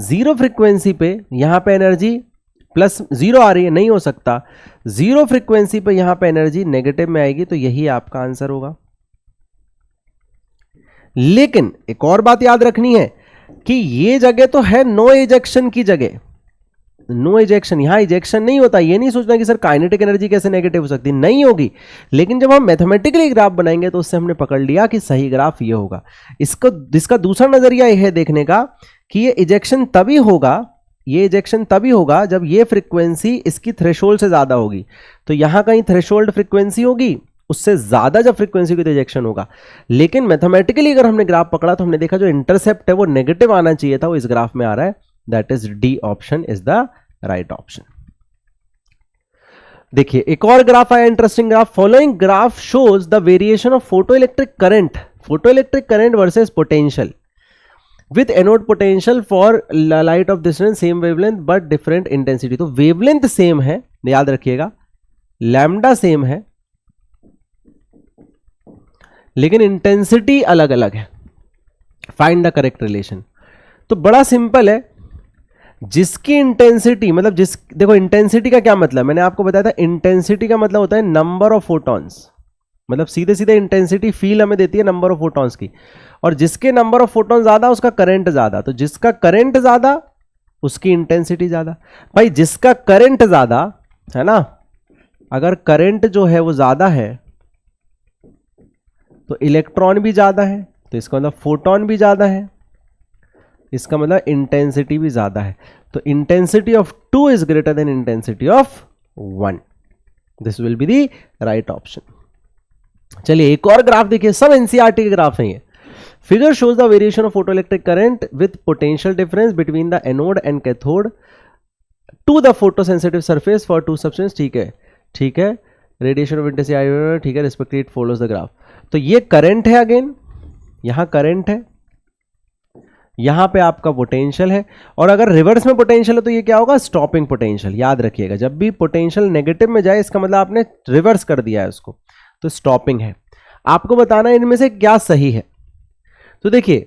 0 फ्रीक्वेंसी पे यहां पे एनर्जी +0 आ रही है, नहीं हो सकता। 0 फ्रीक्वेंसी पे यहां पे एनर्जी नेगेटिव में आएगी, तो यही आपका आंसर होगा। लेकिन एक और बात याद रखनी है कि ये जगह तो है नो इजेक्शन की जगह, नो इजेक्शन, यहां इजेक्शन नहीं होता। ये नहीं सोचना कि सर काइनेटिक एनर्जी कैसे नेगेटिव हो सकती है, नहीं होगी। लेकिन जब हम मैथमेटिकली ग्राफ बनाएंगे तो उससे हमने पकड़ लिया कि सही ग्राफ ये होगा। इसका दूसरा नजरिया यह है देखने का कि ये इजेक्शन तभी होगा, ये इजेक्शन तभी होगा जब ये फ्रीक्वेंसी इसकी थ्रेशोल्ड से ज्यादा होगी। तो यहां कहीं थ्रेशोल्ड फ्रीक्वेंसी होगी, उससे ज्यादा जब फ्रीक्वेंसी की तो इजेक्शन होगा। लेकिन मैथमेटिकली अगर हमने ग्राफ पकड़ा तो हमने देखा जो इंटरसेप्ट है वो नेगेटिव आना चाहिए था, वो इस ग्राफ में आ रहा है। That is D option is the right option. देखिए एक और ग्राफ आया, interesting graph. Following graph shows the variation of photoelectric current versus potential with anode potential for light of distance same wavelength but different intensity। तो wavelength same है, याद रखिएगा, lambda same है, लेकिन इंटेंसिटी अलग अलग है। Find the correct relation. तो बड़ा सिंपल है, जिसकी इंटेंसिटी मतलब देखो इंटेंसिटी का क्या मतलब, मैंने आपको बताया था इंटेंसिटी का मतलब होता है नंबर ऑफ फोटॉन्स, मतलब सीधे सीधे इंटेंसिटी फील हमें देती है नंबर ऑफ फोटॉन्स की। और जिसके नंबर ऑफ फोटॉन ज्यादा उसका करंट ज्यादा, तो जिसका करंट ज्यादा उसकी इंटेंसिटी ज्यादा। भाई जिसका करंट ज्यादा है ना, अगर करंट जो है वो ज्यादा है तो इलेक्ट्रॉन भी ज्यादा है, तो इसका मतलब फोटॉन भी ज्यादा है। इसका मतलब इंटेंसिटी भी ज्यादा है, तो intensity of 2 is greater than intensity of 1. This will be the right option. चलिए एक और ग्राफ देखिए, सब एनसीईआरटी के ग्राफ हैं ये. Figure shows the variation of photoelectric current with potential difference between the anode and cathode to the photosensitive surface for two substance. ठीक है, ठीक है, रेडिएशन ऑफ इंटेंसिटी, ठीक है, respective it follows the graph. तो ये करंट है, again यहां करंट है, यहां पे आपका पोटेंशियल है, और अगर रिवर्स में पोटेंशियल है तो ये क्या होगा, स्टॉपिंग पोटेंशियल. याद रखिएगा, जब भी पोटेंशियल नेगेटिव में जाए इसका मतलब आपने रिवर्स कर दिया है उसको, तो स्टॉपिंग है. आपको बताना है इनमें से क्या सही है. तो देखिए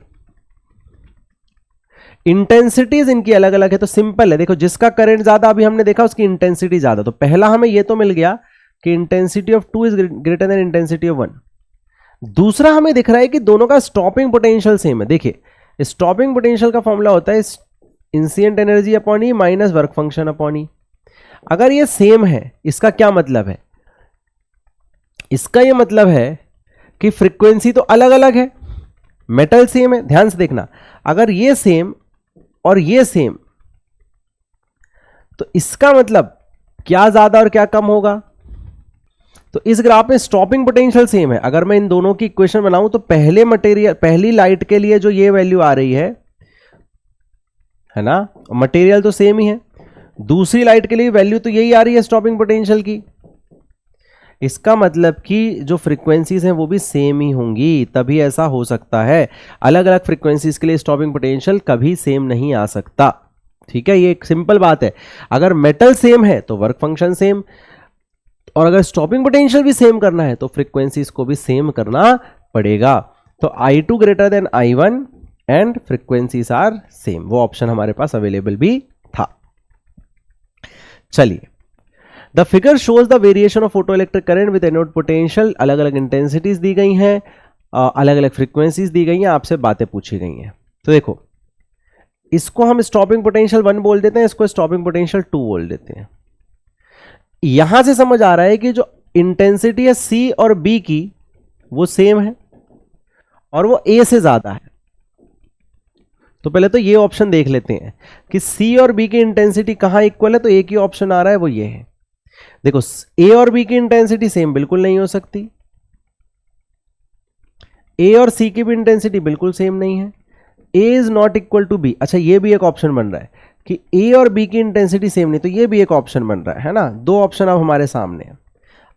इंटेंसिटीज इनकी अलग अलग है, तो सिंपल है. देखो जिसका करंट ज्यादा अभी हमने देखा उसकी इंटेंसिटी ज्यादा, तो पहला हमें ये तो मिल गया कि intensity of 2 is greater than intensity of 1. दूसरा हमें दिख रहा है कि दोनों का स्टॉपिंग पोटेंशियल सेम है. देखिए स्टॉपिंग पोटेंशियल का फॉर्मूला होता है incident energy upon E minus work function upon ई. अगर ये सेम है इसका क्या मतलब है, इसका ये मतलब है कि फ्रीक्वेंसी तो अलग अलग है, मेटल सेम है. ध्यान से देखना, अगर ये सेम और ये सेम तो इसका मतलब क्या ज्यादा और क्या कम होगा. तो इस ग्राफ में स्टॉपिंग पोटेंशियल सेम है. अगर मैं इन दोनों की इक्वेशन बनाऊं तो पहले मटेरियल, पहली लाइट के लिए जो ये वैल्यू आ रही है ना, मटेरियल तो सेम ही है. दूसरी लाइट के लिए वैल्यू तो यही आ रही है स्टॉपिंग पोटेंशियल की. इसका मतलब कि जो फ्रीक्वेंसीज हैं वो भी सेम ही होंगी, तभी ऐसा हो सकता है. अलग अलग फ्रीक्वेंसीज के लिए स्टॉपिंग पोटेंशियल कभी सेम नहीं आ सकता. ठीक है, ये एक सिंपल बात है. अगर मेटल सेम है तो वर्क फंक्शन सेम, और अगर स्टॉपिंग पोटेंशियल भी सेम करना है तो फ्रीक्वेंसीज को भी सेम करना पड़ेगा. तो I2 greater than I1 and frequencies are same, वो ऑप्शन हमारे पास अवेलेबल भी था. चलिए, the figure shows the variation of photoelectric current with anode potential. अलग अलग इंटेंसिटीज दी गई हैं, अलग अलग फ्रीक्वेंसीज दी गई हैं, आपसे बातें पूछी गई हैं. तो देखो इसको हम स्टॉपिंग पोटेंशियल 1 बोल देते हैं, इसको स्टॉपिंग पोटेंशियल 2 बोल देते हैं. यहां से समझ आ रहा है कि जो इंटेंसिटी है सी और बी की वो सेम है और वो ए से ज्यादा है. तो पहले तो ये ऑप्शन देख लेते हैं कि सी और बी की इंटेंसिटी कहां इक्वल है. तो एक ही ऑप्शन आ रहा है, वो ये है. देखो ए और बी की इंटेंसिटी सेम बिल्कुल नहीं हो सकती, ए और सी की भी इंटेंसिटी बिल्कुल सेम नहीं है. A is not equal to B. अच्छा, ये भी एक ऑप्शन बन रहा है कि ए और बी की इंटेंसिटी सेम नहीं, तो ये भी एक ऑप्शन बन रहा है ना. दो ऑप्शन अब हमारे सामने हैं.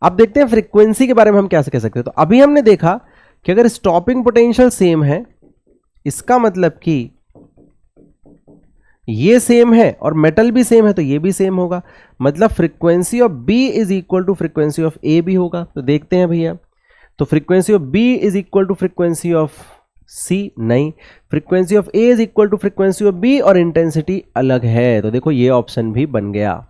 अब देखते हैं फ्रीक्वेंसी के बारे में हम क्या कह सकते हैं. तो अभी हमने देखा कि अगर स्टॉपिंग पोटेंशियल सेम है, इसका मतलब कि ये सेम है और मेटल भी सेम है, तो ये भी सेम होगा. मतलब frequency of B is equal to frequency of A भी होगा. तो देखते हैं भैया, तो frequency of B is equal to frequency of C, नहीं, frequency of A is equal to frequency of B, और इंटेंसिटी अलग है. तो देखो ये ऑप्शन भी बन गया.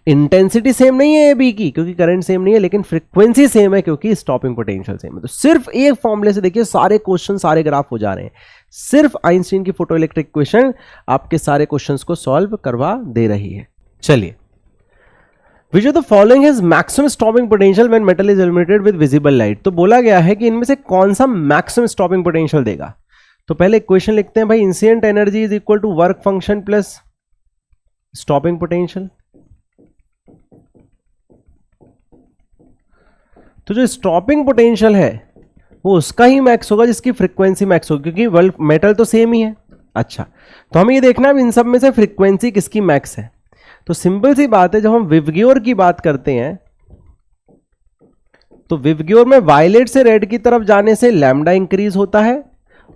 इंटेंसिटी सेम नहीं है ए बी की क्योंकि करंट सेम नहीं है, लेकिन फ्रीक्वेंसी सेम है क्योंकि स्टॉपिंग पोटेंशियल सेम है. तो सिर्फ एक फॉर्मूले से देखिए सारे क्वेश्चन, सारे ग्राफ हो जा रहे हैं. सिर्फ आइंस्टीन की फोटोइलेक्ट्रिक इक्वेशन आपके सारे क्वेश्चंस को सॉल्व करवा दे रही है. चलिए, Which of the following has maximum stopping potential when metal is illuminated with visible light? तो बोला गया है कि इनमें से कौन सा मैक्सिमम स्टॉपिंग पोटेंशियल देगा. तो पहले इक्वेशन लिखते हैं भाई, incident energy is equal to work function plus stopping potential. तो जो स्टॉपिंग पोटेंशियल है वो उसका ही मैक्स होगा जिसकी फ्रीक्वेंसी मैक्स होगी, क्योंकि मेटल तो सेम ही है. अच्छा, तो हमें ये देखना है इन सब में से फ्रीक्वेंसी किसकी मैक्स है. तो सिंपल सी बात है, जब हम विवग्योर की बात करते हैं तो विवग्योर में वायलेट से रेड की तरफ जाने से लैम्डा इंक्रीज होता है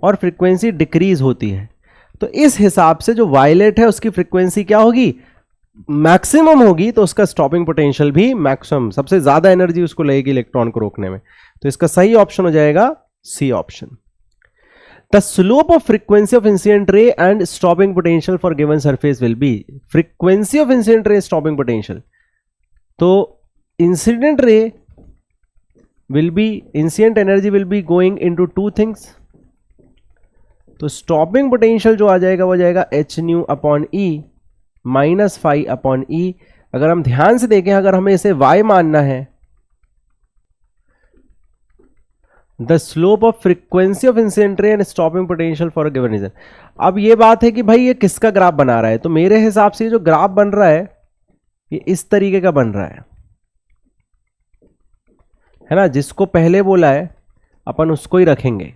और फ्रीक्वेंसी डिक्रीज होती है. तो इस हिसाब से जो वायलेट है उसकी फ्रीक्वेंसी क्या होगी, मैक्सिमम होगी, तो उसका स्टॉपिंग पोटेंशियल भी मैक्सिमम, सबसे ज्यादा एनर्जी उसको लगेगी इलेक्ट्रॉन को रोकने में. तो इसका सही ऑप्शन हो जाएगा C option. The slope of frequency of incident ray and stopping potential for given surface will be. Frequency of incident ray stopping potential. तो incident ray will be, incident energy will be going into two things. तो stopping potential जो आ जाएगा वो जाएगा h nu upon e minus phi upon e. अगर हम ध्यान से देखें, अगर हमें इसे y मानना है the slope of frequency of incident ray and stopping potential for a given region. अब ये बात है कि भाई ये किसका ग्राफ बना रहा है, तो मेरे हिसाब से जो ग्राफ बन रहा है ये इस तरीके का बन रहा है ना, जिसको पहले बोला है अपन उसको ही रखेंगे,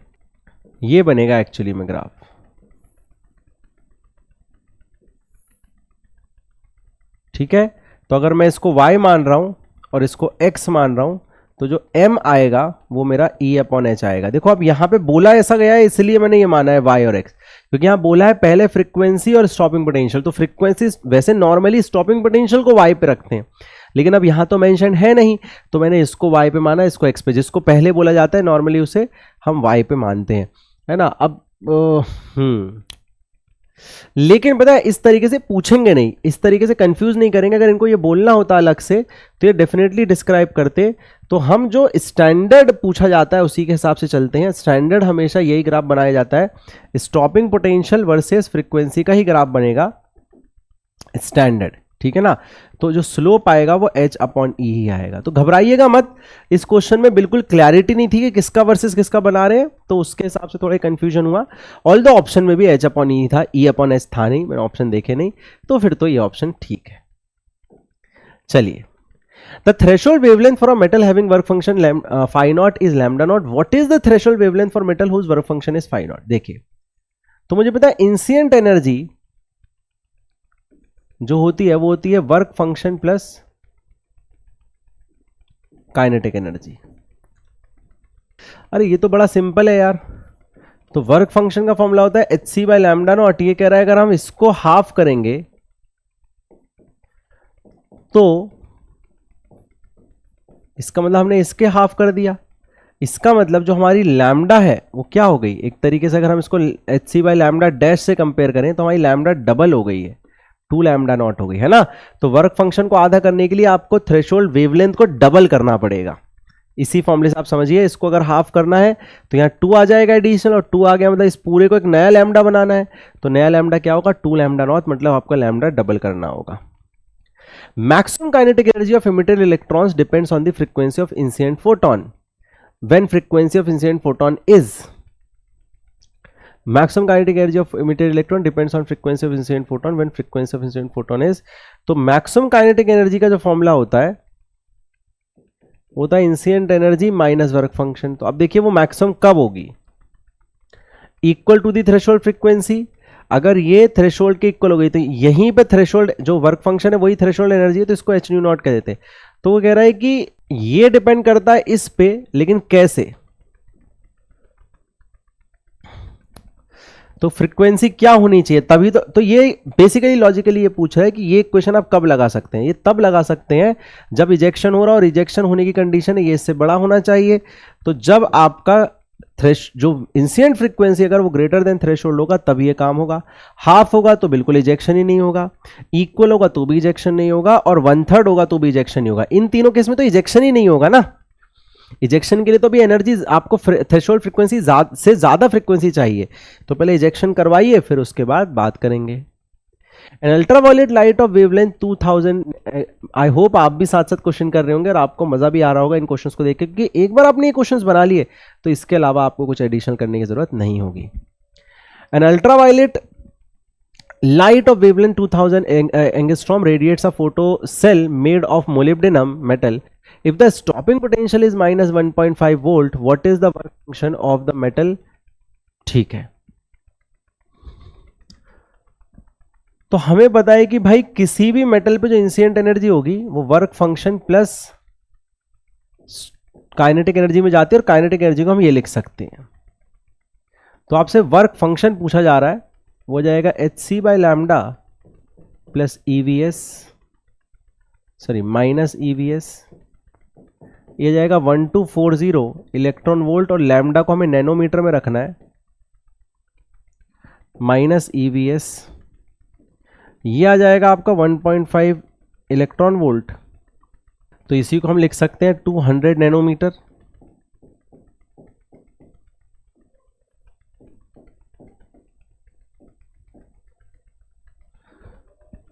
ये बनेगा एक्चुअली में ग्राफ। ठीक है, तो अगर मैं इसको y मान रहा हूं और इसको x मान रहा हूं तो जो m आएगा वो मेरा E/h आएगा। देखो अब यहां पे बोला ऐसा गया है इसलिए मैंने ये माना है y और x, क्योंकि यहां बोला है पहले फ्रीक्वेंसी और स्टॉपिंग पोटेंशियल, तो फ्रीक्वेंसी वैसे नॉर्मली स्टॉपिंग पोटेंशियल को y पे रखते हैं, लेकिन अब यहां तो मेंशन है नहीं, तो मैंने इसको y पे माना, इसको x पे। जिसको पहले बोला जाता है नॉर्मली उसे हम y पे मानते हैं, है ना। अब लेकिन पता है इस तरीके से पूछेंगे नहीं, इस तरीके से कंफ्यूज नहीं करेंगे। अगर इनको ये बोलना होता अलग से तो ये डेफिनेटली डिस्क्राइब करते। तो हम जो स्टैंडर्ड पूछा जाता है उसी के हिसाब से चलते हैं। स्टैंडर्ड हमेशा यही ग्राफ बनाया जाता है, स्टॉपिंग पोटेंशियल वर्सेस फ्रीक्वेंसी का ही ग्राफ बनेगा स्टैंडर्ड, ठीक है ना। तो जो स्लोप आएगा वो h/e ही आएगा। तो घबराइएगा मत, इस क्वेश्चन में बिल्कुल क्लैरिटी नहीं थी कि किसका वर्सेस किसका बना रहे हैं, तो उसके हिसाब से थोड़ा कंफ्यूजन हुआ। ऑल द ऑप्शन में भी h/e था, e/h था नहीं, मैंने ऑप्शन देखे नहीं, तो फिर तो ये ऑप्शन ठीक है। चलिए, the threshold wavelength for a metal having work function phi naught is lambda naught. What is the threshold wavelength for metal whose work function is phi naught। देखिए, तो मुझे पता है इंसिडेंट एनर्जी जो होती है वो होती है work function plus kinetic energy. अरे ये तो बड़ा सिंपल है यार। तो वर्क फंक्शन का फॉर्मूला होता है hc/λ0। ये कह रहा है अगर हम इसको हाफ करेंगे तो इसका मतलब हमने इसके हाफ कर दिया। इसका मतलब जो हमारी लैम्डा है वो क्या हो गई, एक तरीके से अगर हम इसको hc/λ' से कंपेयर करें तो हमारी लैम्डा डबल हो गई है, 2λ0 हो गई है ना। तो वर्क फंक्शन को आधा करने के लिए आपको थ्रेशोल्ड वेवलेंथ को डबल करना पड़ेगा। इसी फॉर्मूले से आप समझिए, इसको अगर हाफ करना है तो यहाँ 2 आ जाएगा एडिशनल, और 2 आ गया मतलब इस पूरे को एक नया लैम्डा बनाना है, तो नया लैम्डा क्या होगा 2λ0, मतलब आपका लैम्डा डबल करना होगा। Maximum kinetic energy of emitted electrons depends on the frequency of incident photon when frequency of incident photon is. maximum kinetic energy of emitted electron depends on frequency of incident photon when frequency of incident photon is। तो maximum kinetic energy का जो formula होता है incident energy minus work function. तो अब देखिए वो maximum कब होगी, equal to the threshold frequency. अगर ये थ्रेशोल्ड के इक्वल हो गई तो यहीं पे थ्रेशोल्ड जो वर्क फंक्शन है वही थ्रेशोल्ड एनर्जी है, तो इसको h0 कह देते। तो वो कह रहा है कि ये डिपेंड करता है इस पे, लेकिन कैसे। तो फ्रीक्वेंसी क्या होनी चाहिए तभी तो ये बेसिकली लॉजिकली ये पूछ रहा है कि ये क्वेश्चन आप कब लगा सकते हैं। ये तब लगा सकते हैं जब इजेक्शन हो रहा और इजेक्शन होने की कंडीशन है ये इससे बड़ा होना चाहिए। तो जब आपका जो इंसिडेंट फ्रीक्वेंसी अगर वो ग्रेटर देन थ्रेशोल्ड होगा तब ये काम होगा। हाफ होगा तो बिल्कुल इजेक्शन ही नहीं होगा, इक्वल होगा तो भी इजेक्शन नहीं होगा, और 1/3 होगा तो भी इजेक्शन नहीं होगा। इन तीनों केस में तो इजेक्शन ही नहीं होगा ना। इजेक्शन के लिए तो भी एनर्जी आपको थ्रेशोल्ड फ्रीक्वेंसी से ज्यादा फ्रीक्वेंसी चाहिए, तो पहले इजेक्शन करवाइए फिर उसके बाद बात करेंगे। An ultraviolet light of wavelength 2000। I hope आप भी साथ साथ क्वेश्चन कर रहे होंगे और आपको मजा भी आ रहा होगा इन क्वेश्चंस को देख के, क्योंकि एक बार आपने ये क्वेश्चंस बना लिए तो इसके अलावा आपको कुछ एडिशनल करने की जरूरत नहीं होगी। An ultraviolet light of wavelength 2000 angstrom radiates a photo cell made of molybdenum metal. If the stopping potential is minus 1.5 volt, what is the work function of the metal? ठीक है, तो हमें पता है कि भाई किसी भी मेटल पे जो इंसिडेंट एनर्जी होगी वो work function plus kinetic energy में जाती है, और काइनेटिक एनर्जी को हम ये लिख सकते हैं। तो आपसे वर्क फंक्शन पूछा जा रहा है, वो जाएगा hc/λ plus EVS, sorry minus EVS, ये जाएगा 1240 इलेक्ट्रॉन वोल्ट, और लैम्डा को हमें नैनोमीटर में रखना है, माइनस EVS, ये आ जाएगा आपका 1.5 इलेक्ट्रॉन वोल्ट। तो इसी को हम लिख सकते हैं 200 नैनोमीटर।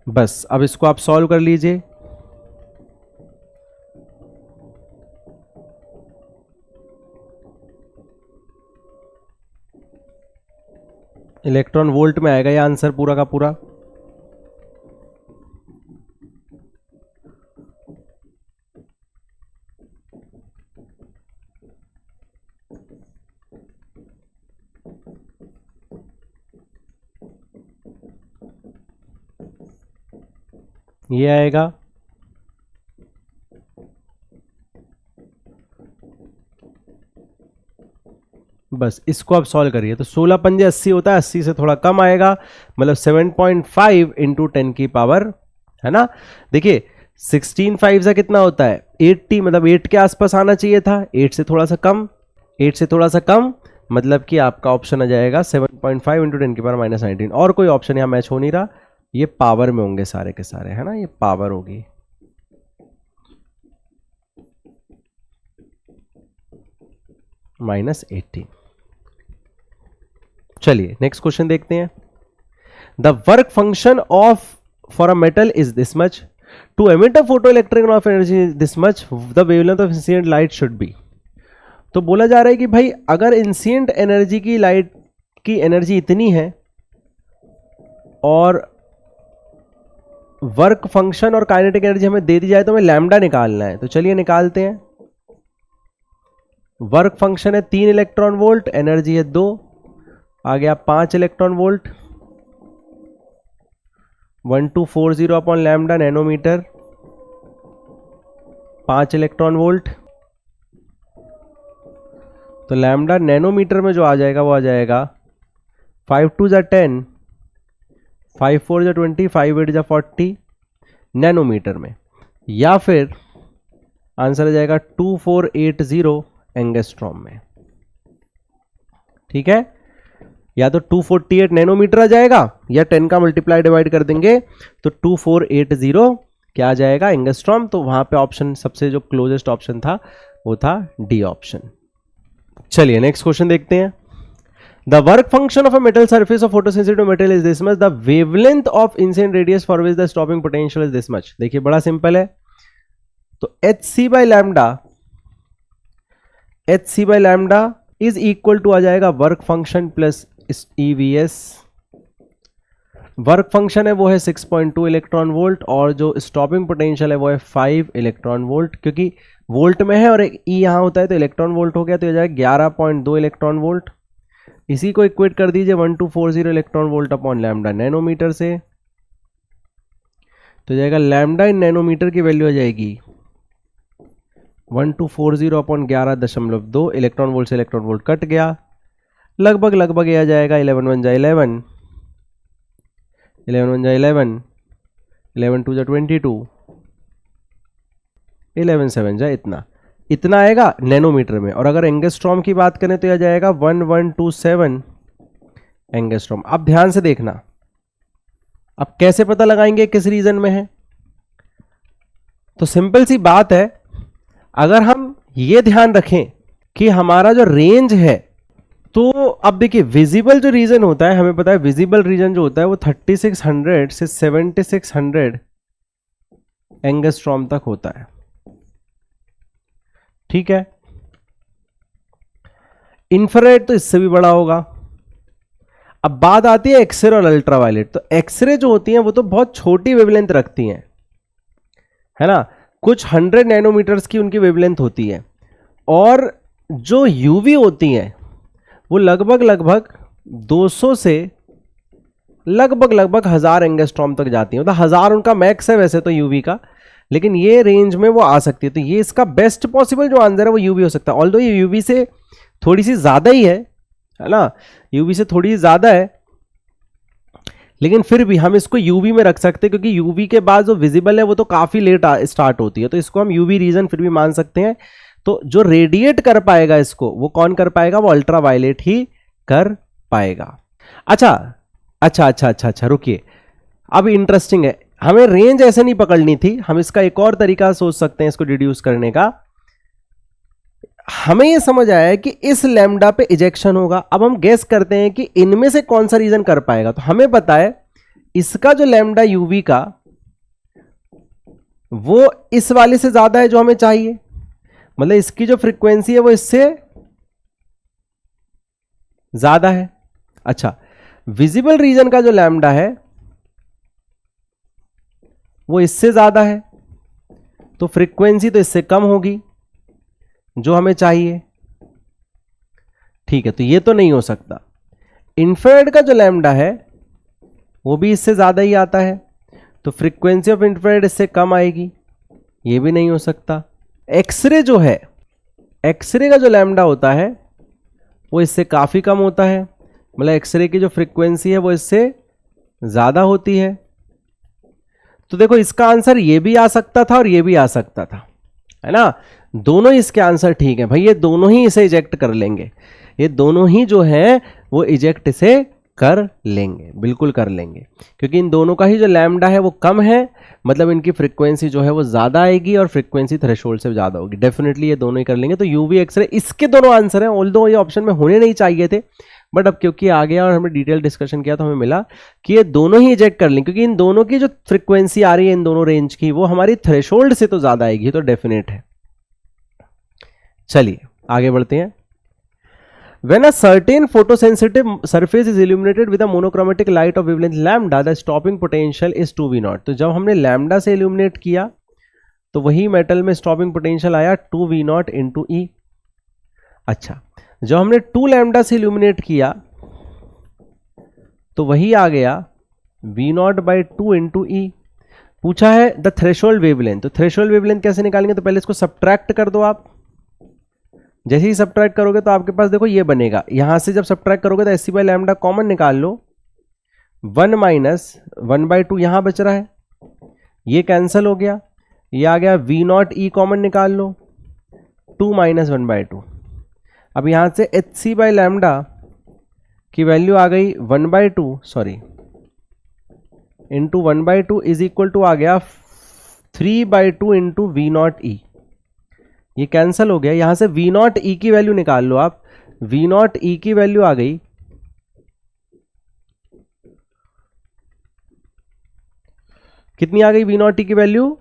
बस अब इसको आप सॉल्व कर लीजिए। इलेक्ट्रॉन वोल्ट में आएगा ये आंसर पूरा का पूरा। ये आएगा बस, इसको आप सॉल्व करिए तो 16 पंजे 80 होता है, 80 से थोड़ा कम आएगा, मतलब 7.5 इंटू 10 की पावर, है ना। देखिए 16 5 से कितना होता है 80, मतलब 8 के आसपास आना चाहिए था, 8 से थोड़ा सा कम, 8 से थोड़ा सा कम, मतलब कि आपका ऑप्शन आ जाएगा 7.5 इंटू 10 की पावर -19। और कोई ऑप्शन यहाँ मैच हो नहीं रहा, ये पावर में होंगे सारे के सारे, है ना, ये पावर होगी। -18। चलिए नेक्स्ट क्वेश्चन देखते हैं। The work function of for a metal is this much, to emit a photo electric of energy this much, the wavelength of incident light should be. तो बोला जा रहा है कि भाई अगर इंसिडेंट एनर्जी की लाइट की एनर्जी इतनी है और वर्क फंक्शन और काइनेटिक एनर्जी हमें दे दी जाए तो हमें लैम्डा निकालना है। तो चलिए निकालते हैं। वर्क फंक्शन है 3 इलेक्ट्रॉन वोल्ट, एनर्जी है 2, आ गया 5 electron volt, 1240 upon lambda nanometer, 5 electron volt. तो लैम्डा नैनोमीटर में जो आ जाएगा वो आ जाएगा 5 2 जा 10, 5 4 जा 20, 5 8 जा 40 नैनोमीटर में, या फिर आंसर आ जाएगा 2480 एंगस्ट्रॉम में। ठीक है, या तो 248 नैनोमीटर आ जाएगा या 10 का मल्टीप्लाई डिवाइड कर देंगे तो 2480 क्या आ जाएगा एंगस्ट्रॉम। तो वहां पे ऑप्शन सबसे जो क्लोजेस्ट ऑप्शन था वो था डी ऑप्शन। चलिए नेक्स्ट क्वेश्चन देखते हैं। The work function of a metal surface of photosensitive metal is this much, the wavelength of incident radius for which the stopping potential is this much. देखिए बड़ा simple है, तो HC by lambda is equal to आ जाएगा work function plus EVS। Work function है वो है 6.2 electron volt और जो स्टॉपिंग पोटेंशियल है वो है 5 इलेक्ट्रॉन वोल्ट, क्योंकि वोल्ट में है और एक E यहां होता है तो इलेक्ट्रॉन वोल्ट हो गया, तो हो जाएगा 11.2 इलेक्ट्रॉन वोल्ट। इसी को इक्वेट कर दीजिए 1240 electron volt upon lambda nanometer से, तो जाएगा लैम्डा इन नैनोमीटर की वैल्यू आ जाएगी 1240 अपॉन 11.2, इलेक्ट्रॉन वोल्ट से इलेक्ट्रॉन वोल्ट कट गया, लगभग ये आ जाएगा 11 1 जा 11, 11 1 जा 11, 11 2 जा 22, 11 7 जा इतना आएगा नैनोमीटर में। और अगर एंगस्ट्रॉम की बात करें तो यह जाएगा 1127 एंगस्ट्रॉम। अब ध्यान से देखना, अब कैसे पता लगाएंगे किस रीजन में है, तो सिंपल सी बात है, अगर हम ये ध्यान रखें कि हमारा जो रेंज है, तो अब देखिए विजिबल जो रीजन होता है, हमें पता है विजिबल रीजन जो होता है वो 3600 से 7600 एंगस्ट्रॉम तक होता है। ठीक है, इंफ्रारेड तो इससे भी बड़ा होगा। अब बात आती है एक्सरे और अल्ट्रावायलेट। तो एक्सरे जो होती हैं वो तो बहुत छोटी वेवलेंथ रखती हैं, है ना, कुछ 100 नैनोमीटर्स की उनकी वेवलेंथ होती है, और जो यूवी होती हैं वो लगभग 200 से लगभग 1000 एंगस्ट्रॉम तक जाती है। मतलब 1000 उनका मैक्स है वैसे तो यूवी का, लेकिन ये रेंज में वो आ सकती है। तो ये इसका बेस्ट पॉसिबल जो आंसर है वो यूवी हो सकता है। ऑल्दो ये यूवी से थोड़ी सी ज्यादा ही है ना, यूवी से थोड़ी ज्यादा है, लेकिन फिर भी हम इसको यूवी में रख सकते हैं, क्योंकि यूवी के बाद जो विजिबल है वो तो काफी लेट स्टार्ट होती है, तो इसको हम यूवी रीजन फिर भी मान सकते हैं। तो जो रेडिएट कर पाएगा इसको वो कौन कर पाएगा, वो अल्ट्रावायलेट ही कर पाएगा। अच्छा रुकिए, अब इंटरेस्टिंग है, हमें रेंज ऐसे नहीं पकड़नी थी, हम इसका एक और तरीका सोच सकते हैं इसको डिड्यूस करने का। हमें यह समझ आया है कि इस लैम्डा पे इजेक्शन होगा, अब हम गेस करते हैं कि इनमें से कौन सा रीजन कर पाएगा। तो हमें पता है इसका जो लैम्डा यूवी का वो इस वाले से ज्यादा है जो हमें चाहिए, मतलब इसकी जो फ्रीक्वेंसी है वो इससे ज्यादा है। अच्छा, विजिबल रीजन का जो लैम्डा है वो इससे ज्यादा है, तो फ्रीक्वेंसी तो इससे कम होगी जो हमें चाहिए। ठीक है, तो ये तो नहीं हो सकता। इंफ्रारेड का जो लैम्डा है वो भी इससे ज्यादा ही आता है, तो फ्रीक्वेंसी ऑफ इंफ्रारेड इससे कम आएगी, ये भी नहीं हो सकता। एक्सरे जो है, एक्सरे का जो लैम्डा होता है वो इससे काफी कम होता है, मतलब एक्सरे की जो फ्रीक्वेंसी है वो इससे ज्यादा होती है। तो देखो इसका आंसर ये भी आ सकता था और ये भी आ सकता था, है ना। दोनों इसके आंसर ठीक है भाई, ये दोनों ही इसे इजेक्ट कर लेंगे, ये दोनों ही जो है वो इजेक्ट इसे कर लेंगे, बिल्कुल कर लेंगे, क्योंकि इन दोनों का ही जो लैम्डा है वो कम है, मतलब इनकी फ्रीक्वेंसी जो है वो ज्यादा आएगी और फ्रीक्वेंसी थ्रेशोल्ड से ज्यादा होगी। डेफिनेटली ये दोनों ही कर लेंगे। तो यूवी एक्सरे इसके दोनों आंसर हैं, ऑल्दो ये ऑप्शन में होने नहीं चाहिए थे, बट अब क्योंकि आ गया और हमने डिटेल डिस्कशन किया तो हमें मिला कि ये दोनों ही इजेक्ट कर लेंगे, क्योंकि इन दोनों की जो फ्रीक्वेंसी आ रही है इन दोनों रेंज की वो हमारी थ्रेशोल्ड से तो ज्यादा आएगी, तो डेफिनेट है। चलिए आगे बढ़ते हैं। When a certain photosensitive surface is illuminated with a monochromatic light of wavelength lambda, the stopping potential is 2V0। तो जब हमने लैम्डा से इल्यूमिनेट किया तो वही मेटल में स्टॉपिंग पोटेंशियल आया 2V0 इंटू ई। अच्छा, जब हमने 2 लैम्डा से इल्यूमिनेट किया तो वही आ गया V0 बाई 2 इंटू ई। पूछा है द थ्रेशोल्ड वेवलेंथ, तो थ्रेशोल्ड वेवलेंथ कैसे निकालेंगे, तो पहले इसको सब्ट्रैक्ट कर दो आप। जैसे ही सब्ट्रैक्ट करोगे तो आपके पास देखो ये बनेगा, यहां से जब सब्ट्रैक्ट करोगे तो S C by lambda common निकाल लो, 1 माइनस 1/2 यहां बच रहा है, ये कैंसिल हो गया, ये आ गया V0 ई कॉमन निकाल लो, 2 माइनस 1/2। अब यहां से एच सी बाई लैम्डा की वैल्यू आ गई 1/2 sorry into 1/2 is equal to आ गया 3/2 इंटू V0 ई। ये कैंसिल हो गया, यहां से V0 ई की वैल्यू निकाल लो आप, V0 ई की वैल्यू आ गई कितनी आ गई, V0 ई की वैल्यू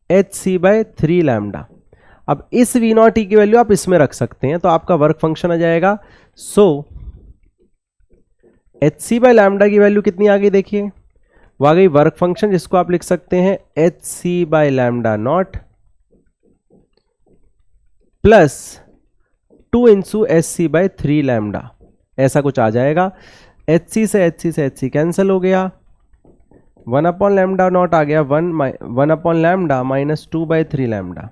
HC बाय 3 लैम्डा। अब इस V0 ई की वैल्यू आप इसमें रख सकते हैं तो आपका वर्क फंक्शन आ जाएगा। सो HC बाय लैम्डा की वैल्यू कितनी आ गई, देखिए वो आ गई वर्क फंक्शन, जिसको आप लिख सकते हैं HC by lambda naught plus 2 into SC by 3 lambda, ऐसा कुछ आ जाएगा। HC से HC कैंसिल हो गया, 1 अपॉन लैम्डा नॉट आ गया 1 अपॉन लैम्डा माइनस 2/3 लैम्डा,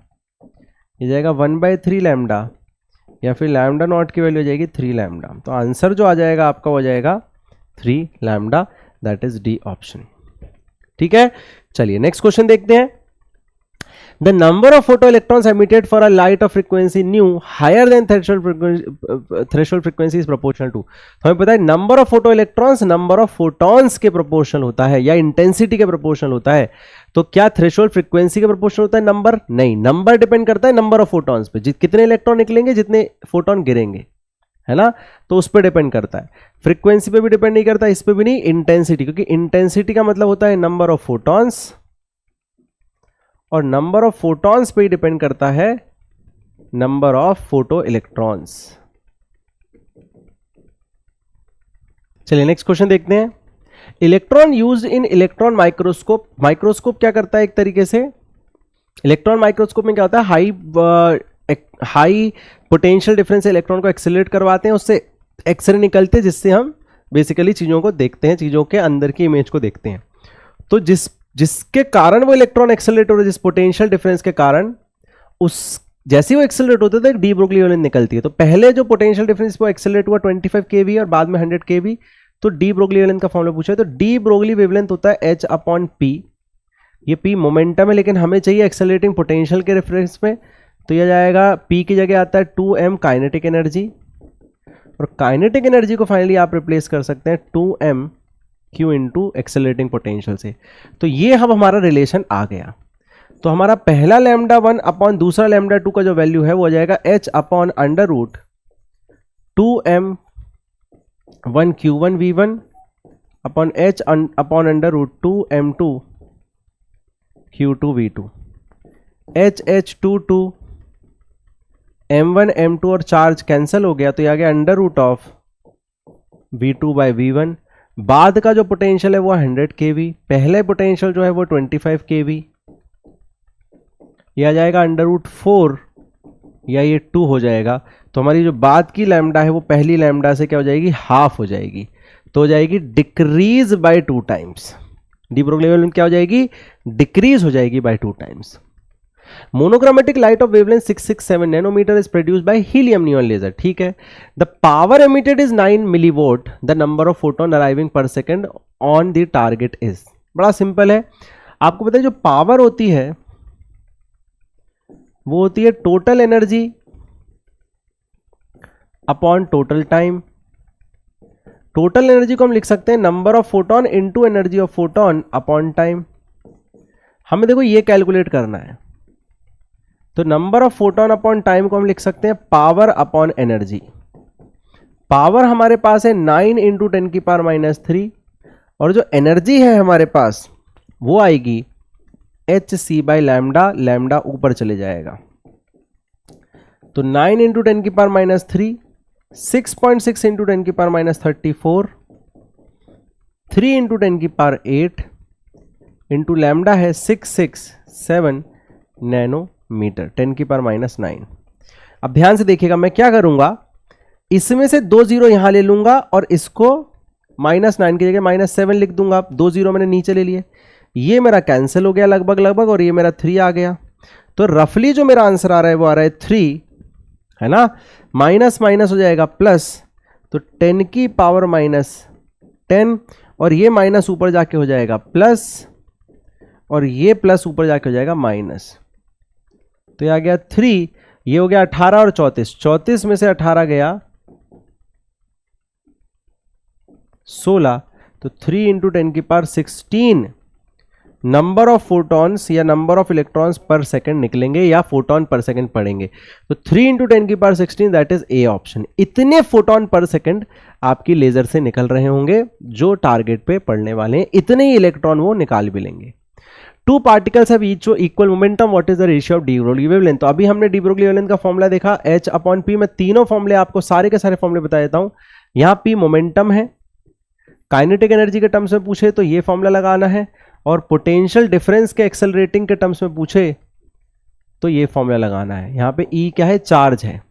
ये जाएगा 1/3 लैम्डा, या फिर लैम्डा नॉट की वैल्यू हो जाएगी 3 लैम्डा। तो आंसर जो आ जाएगा आपका हो जाएगा 3 lambda, that is D option. ठीक है, चलिए नेक्स्ट क्वेश्चन देखते हैं। The number of photoelectrons emitted for a light of frequency nu higher than threshold frequency is proportional to। हमें पता है number of photoelectrons number of photons के proportional होता है या इंटेंसिटी के प्रोपोर्शनल होता है, तो क्या थ्रेशोल्ड फ्रीक्वेंसी के प्रोपोर्शनल होता है नंबर? नहीं, नंबर डिपेंड करता है नंबर ऑफ फोटॉन्स पे, कितने इलेक्ट्रॉन निकलेंगे जितने फोटोन गिरेंगे, है ना, तो उस पर डिपेंड करता है। फ्रीक्वेंसी पे भी डिपेंड नहीं करता, इस पे भी नहीं, इंटेंसिटी, क्योंकि इंटेंसिटी का मतलब होता है नंबर ऑफ फोटॉन्स और नंबर ऑफ फोटॉन्स पे ही डिपेंड करता है नंबर ऑफ फोटो इलेक्ट्रॉन्स। चलिए नेक्स्ट क्वेश्चन देखते हैं। Electron used in electron microscope, microscope क्या करता है एक तरीके से, इलेक्ट्रॉन माइक्रोस्कोप में क्या होता है, हाई पोटेंशियल डिफरेंस से इलेक्ट्रॉन को एक्सेलरेट करवाते हैं, उससे एक्सरे निकलते हैं जिससे हम बेसिकली चीजों को देखते हैं, चीजों के अंदर की इमेज को देखते हैं। तो जिसके कारण वो इलेक्ट्रॉन एक्सेलरेट हो रहा है, जिस पोटेंशियल डिफरेंस के कारण, उस जैसे वो एक्सेलरेट होता है तो एक डी ब्रोगली वेवलेंथ निकलती है। तो पहले जो पोटेंशियल डिफरेंस वो एक्सेलरेट हुआ 25 केवी और बाद में 100 केवी, तो डी ब्रोगली वेवलेंथ का फॉर्मूला पूछा है, तो डी ब्रोगली वेवलेंथ होता है H/P। ये P मोमेंटम है, लेकिन हमें चाहिए एक्सेलरेटिंग पोटेंशियल के रेफरेंस में, तो यह जाएगा P की जगह आता है 2m काइनेटिक एनर्जी, और काइनेटिक एनर्जी को फाइनली आप रिप्लेस कर सकते हैं 2m Q into accelerating potential से। तो ये अब हमारा रिलेशन आ गया। तो हमारा पहला लैम्डा 1 अपॉन दूसरा लैम्डा 2 का जो वैल्यू है वो हो जाएगा H/√2m 1 Q1 V1 upon H upon √2m2 Q2 V2, H2 m1 m2 और चार्ज कैंसिल हो गया, तो ये आ गया √2 V2 बाई V1। बाद का जो पोटेंशियल है वो 100 kV, पहले पोटेंशियल जो है वो 25 kV। ये आ जाएगा √4 या ये 2 हो जाएगा। तो हमारी जो बाद की लैम्डा है वो पहली लैम्डा से क्या हो जाएगी, हाफ हो जाएगी, तो हो जाएगी decrease by 2 times. De Broglie wavelength क्या हो जाएगी, डिक्रीज हो जाएगी by 2 times. Monochromatic light of wavelength 667 nanometre is produced by helium neon laser. ठीक है, the power emitted is 9 millivolt, the number of photon arriving per second on the target is. बड़ा simple है, आपको पता है जो पावर होती है वो होती है total energy upon total time. Total energy को हम लिख सकते हैं number of photon into energy of photon upon time. हमें देखो ये कैलकुलेट करना है, तो number of photon upon time को हम लिख सकते हैं पावर अपॉन एनर्जी। पावर हमारे पास है 9 इंटू 10⁻³ और जो एनर्जी है हमारे पास वो आएगी hc बाई लैम्डा, लैम्डा ऊपर चले जाएगा। तो 9 into 10⁻³ 6.6 into 10⁻34 3 into 10⁸ into lambda है 667 नैनोमीटर 10⁻⁹। अब ध्यान से देखिएगा, मैं क्या करूंगा, इसमें से 2 जीरो यहां ले लूंगा और इसको -9 की जगह -7 लिख दूंगा। 2 जीरो मैंने नीचे ले लिए, ये मेरा कैंसिल हो गया लगभग लगभग, और ये मेरा 3 आ गया। तो रफली जो मेरा आंसर आ रहा है वो आ रहा है 3, है ना। माइनस माइनस हो जाएगा प्लस, तो 10⁻⁻10 और ये माइनस ऊपर जाके हो जाएगा प्लस, और ये प्लस ऊपर जाके हो जाएगा माइनस। तो ये आ गया 3, ये हो गया 18 और 34, 34 में से 18 गया 16, तो 3 इंटू 10⁻16 नंबर ऑफ फोटॉन्स या नंबर ऑफ इलेक्ट्रॉन्स पर सेकंड निकलेंगे या फोटोन पर सेकंड पढ़ेंगे। तो 3 into 10⁻16 that is A option. इतने फोटोन पर सेकंड आपकी लेजर से निकल रहे होंगे जो टारगेट पे पड़ने वाले हैं, इतने ही इलेक्ट्रॉन वो निकाल भी लेंगे। 2 particles have each equal momentum, what is the ratio of D Broglie wavelength. तो अभी हमने डी ब्रोगली वेवलेंथ का फॉर्मूला देखा H/P। मैं तीनों फॉर्मूले आपको सारे के सारे फॉर्मूले बता देता हूं। यहां P मोमेंटम है, काइनेटिक एनर्जी के टर्म्स में पूछे तो ये फॉर्मूला लगाना है, और पोटेंशियल डिफरेंस के एक्सेलरेटिंग के टर्म्स में पूछे तो ये फॉर्मूला लगाना है। यहां पे E क्या है, चार्ज है।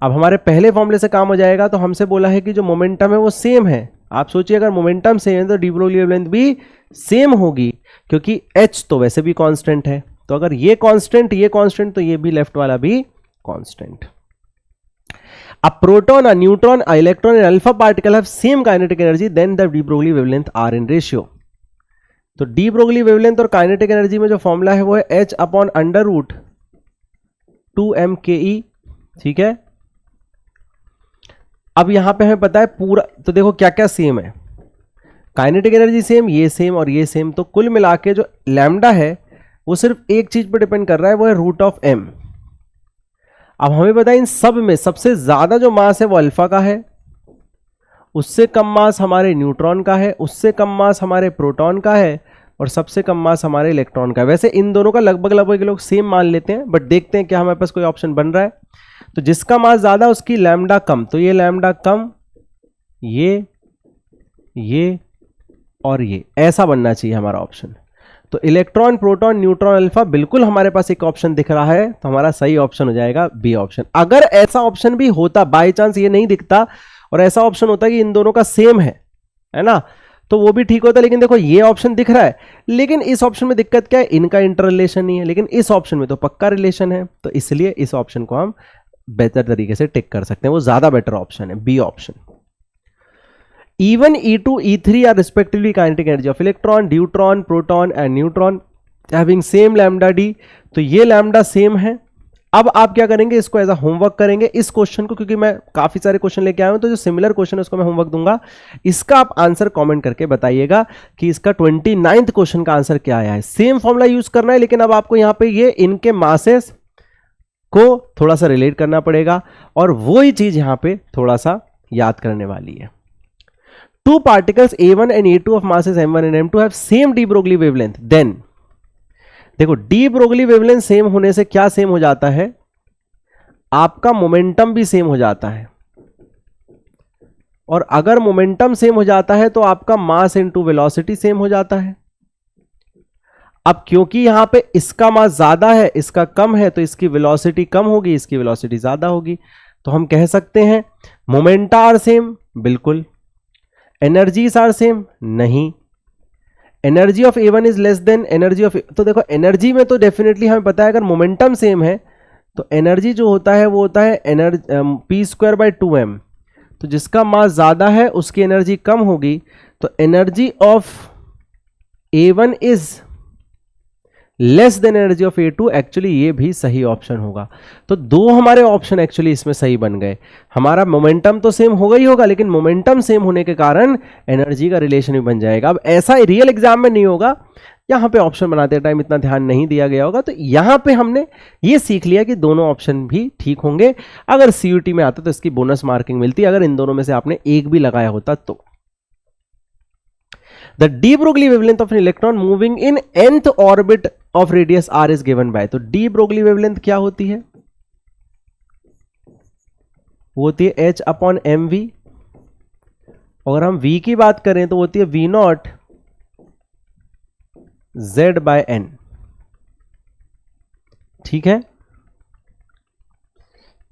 अब हमारे पहले फॉर्मूले से काम हो जाएगा, तो हमसे बोला है कि जो मोमेंटम है वो सेम है। आप सोचिए अगर मोमेंटम सेम है तो डी ब्रोगली वेवलेंथ भी सेम होगी, क्योंकि H तो वैसे भी कांस्टेंट है। तो अगर ये कांस्टेंट तो ये भी लेफ्ट वाला भी constant. A proton, a neutron, a electron and alpha particle have same kinetic energy, then the de Broglie wavelength are in ratio। तो डी ब्रोगली वेवलेंथ और काइनेटिक एनर्जी में जो फॉर्मूला है वो है H/√2mke। ठीक है, अब यहां पे हमें पता है पूरा, तो देखो क्या क्या सेम है, काइनेटिक एनर्जी सेम, ये सेम और ये सेम। तो कुल मिला के जो लैम्डा है वो सिर्फ एक चीज पर डिपेंड कर रहा है, वो है √m। अब हमें पता है इन सब में सबसे ज्यादा जो मास है वो अल्फा का है, उससे कम मास हमारे न्यूट्रॉन का है, उससे कम मास हमारे प्रोटॉन का है, और सबसे कम मास हमारे इलेक्ट्रॉन का है। वैसे इन दोनों का लगभग लगभग लोग सेम मान लेते हैं, बट देखते हैं क्या हमारे पास कोई ऑप्शन बन रहा है। तो जिसका मास ज्यादा उसकी लैम्डा कम, तो ये लैम्डा कम, ये और ये ऐसा बनना चाहिए हमारा ऑप्शन। तो इलेक्ट्रॉन, प्रोटॉन, न्यूट्रॉन, अल्फा, बिल्कुल हमारे पास एक ऑप्शन दिख रहा है, तो हमारा सही ऑप्शन हो जाएगा बी ऑप्शन। अगर ऐसा ऑप्शन भी होता, बाय चांस ये नहीं दिखता और ऐसा ऑप्शन होता कि इन दोनों का सेम है ना, तो वो भी ठीक होता। लेकिन देखो ये ऑप्शन दिख रहा है, लेकिन इस ऑप्शन में दिक्कत क्या है, इनका इंटर रिलेशन नहीं है, लेकिन इस ऑप्शन में तो पक्का रिलेशन है। तो इसलिए इस ऑप्शन को हम बेहतर तरीके से टिक कर सकते हैं, वो ज्यादा बेटर ऑप्शन है, B option. E1, E2, E3 are respectively kinetic energy of electron, deuteron, proton and neutron having same lambda d। तो ये लैम्डा सेम है। अब आप क्या करेंगे, इसको एज अ होमवर्क करेंगे इस क्वेश्चन को, क्योंकि मैं काफी सारे क्वेश्चन लेके आया हूं, तो जो सिमिलर क्वेश्चन है उसको मैं होमवर्क दूंगा। इसका आप आंसर कमेंट करके बताइएगा कि इसका 29th क्वेश्चन का आंसर क्या आया है। सेम फॉर्मूला यूज करना है, लेकिन अब आपको यहां पे ये इनके मासेस को थोड़ा सा रिलेट करना पड़ेगा, और वो ही चीज यहां पे थोड़ा सा याद करने वाली है। 2 particles A1 and A2 of masses M1 and M2 have same de Broglie wavelength, then देखो डी ब्रोगली वेवलेंथ सेम होने से क्या सेम हो जाता है, आपका मोमेंटम भी सेम हो जाता है। और अगर मोमेंटम सेम हो जाता है तो आपका मास इनटू वेलोसिटी सेम हो जाता है। अब क्योंकि यहां पे इसका मास ज्यादा है इसका कम है तो इसकी वेलोसिटी कम होगी, इसकी वेलोसिटी ज्यादा होगी, तो हम कह सकते हैं मोमेंटा आर सेम, बिल्कुल। एनर्जीज आर सेम, नहीं। Energy of A1 is less than energy of, तो देखो एनर्जी में तो डेफिनेटली हमें पता है अगर मोमेंटम सेम है तो एनर्जी जो होता है वो होता है p²/2m, तो जिसका मास ज्यादा है उसकी एनर्जी कम होगी, तो energy of A1 is less than energy of A2, actually ये भी सही ऑप्शन होगा। तो दो हमारे ऑप्शन एक्चुअली इसमें सही बन गए। हमारा मोमेंटम तो सेम होगा ही होगा, लेकिन मोमेंटम सेम होने के कारण एनर्जी का रिलेशन भी बन जाएगा। अब ऐसा रियल एग्जाम में नहीं होगा, यहां पे ऑप्शन बनाते टाइम इतना ध्यान नहीं दिया गया होगा, तो यहां पे हमने ये सीख लिया कि दोनों ऑप्शन भी ठीक होंगे। अगर CUT में आता तो इसकी बोनस मार्किंग मिलती, अगर इन दोनों में से आपने एक भी लगाया होता तो। The de Broglie wavelength of an electron moving in nth orbit of radius r is given by, तो de Broglie wavelength क्या होती है? वो होती है h/mv। अगर हम v की बात करें तो होती है v0 z/n, ठीक है।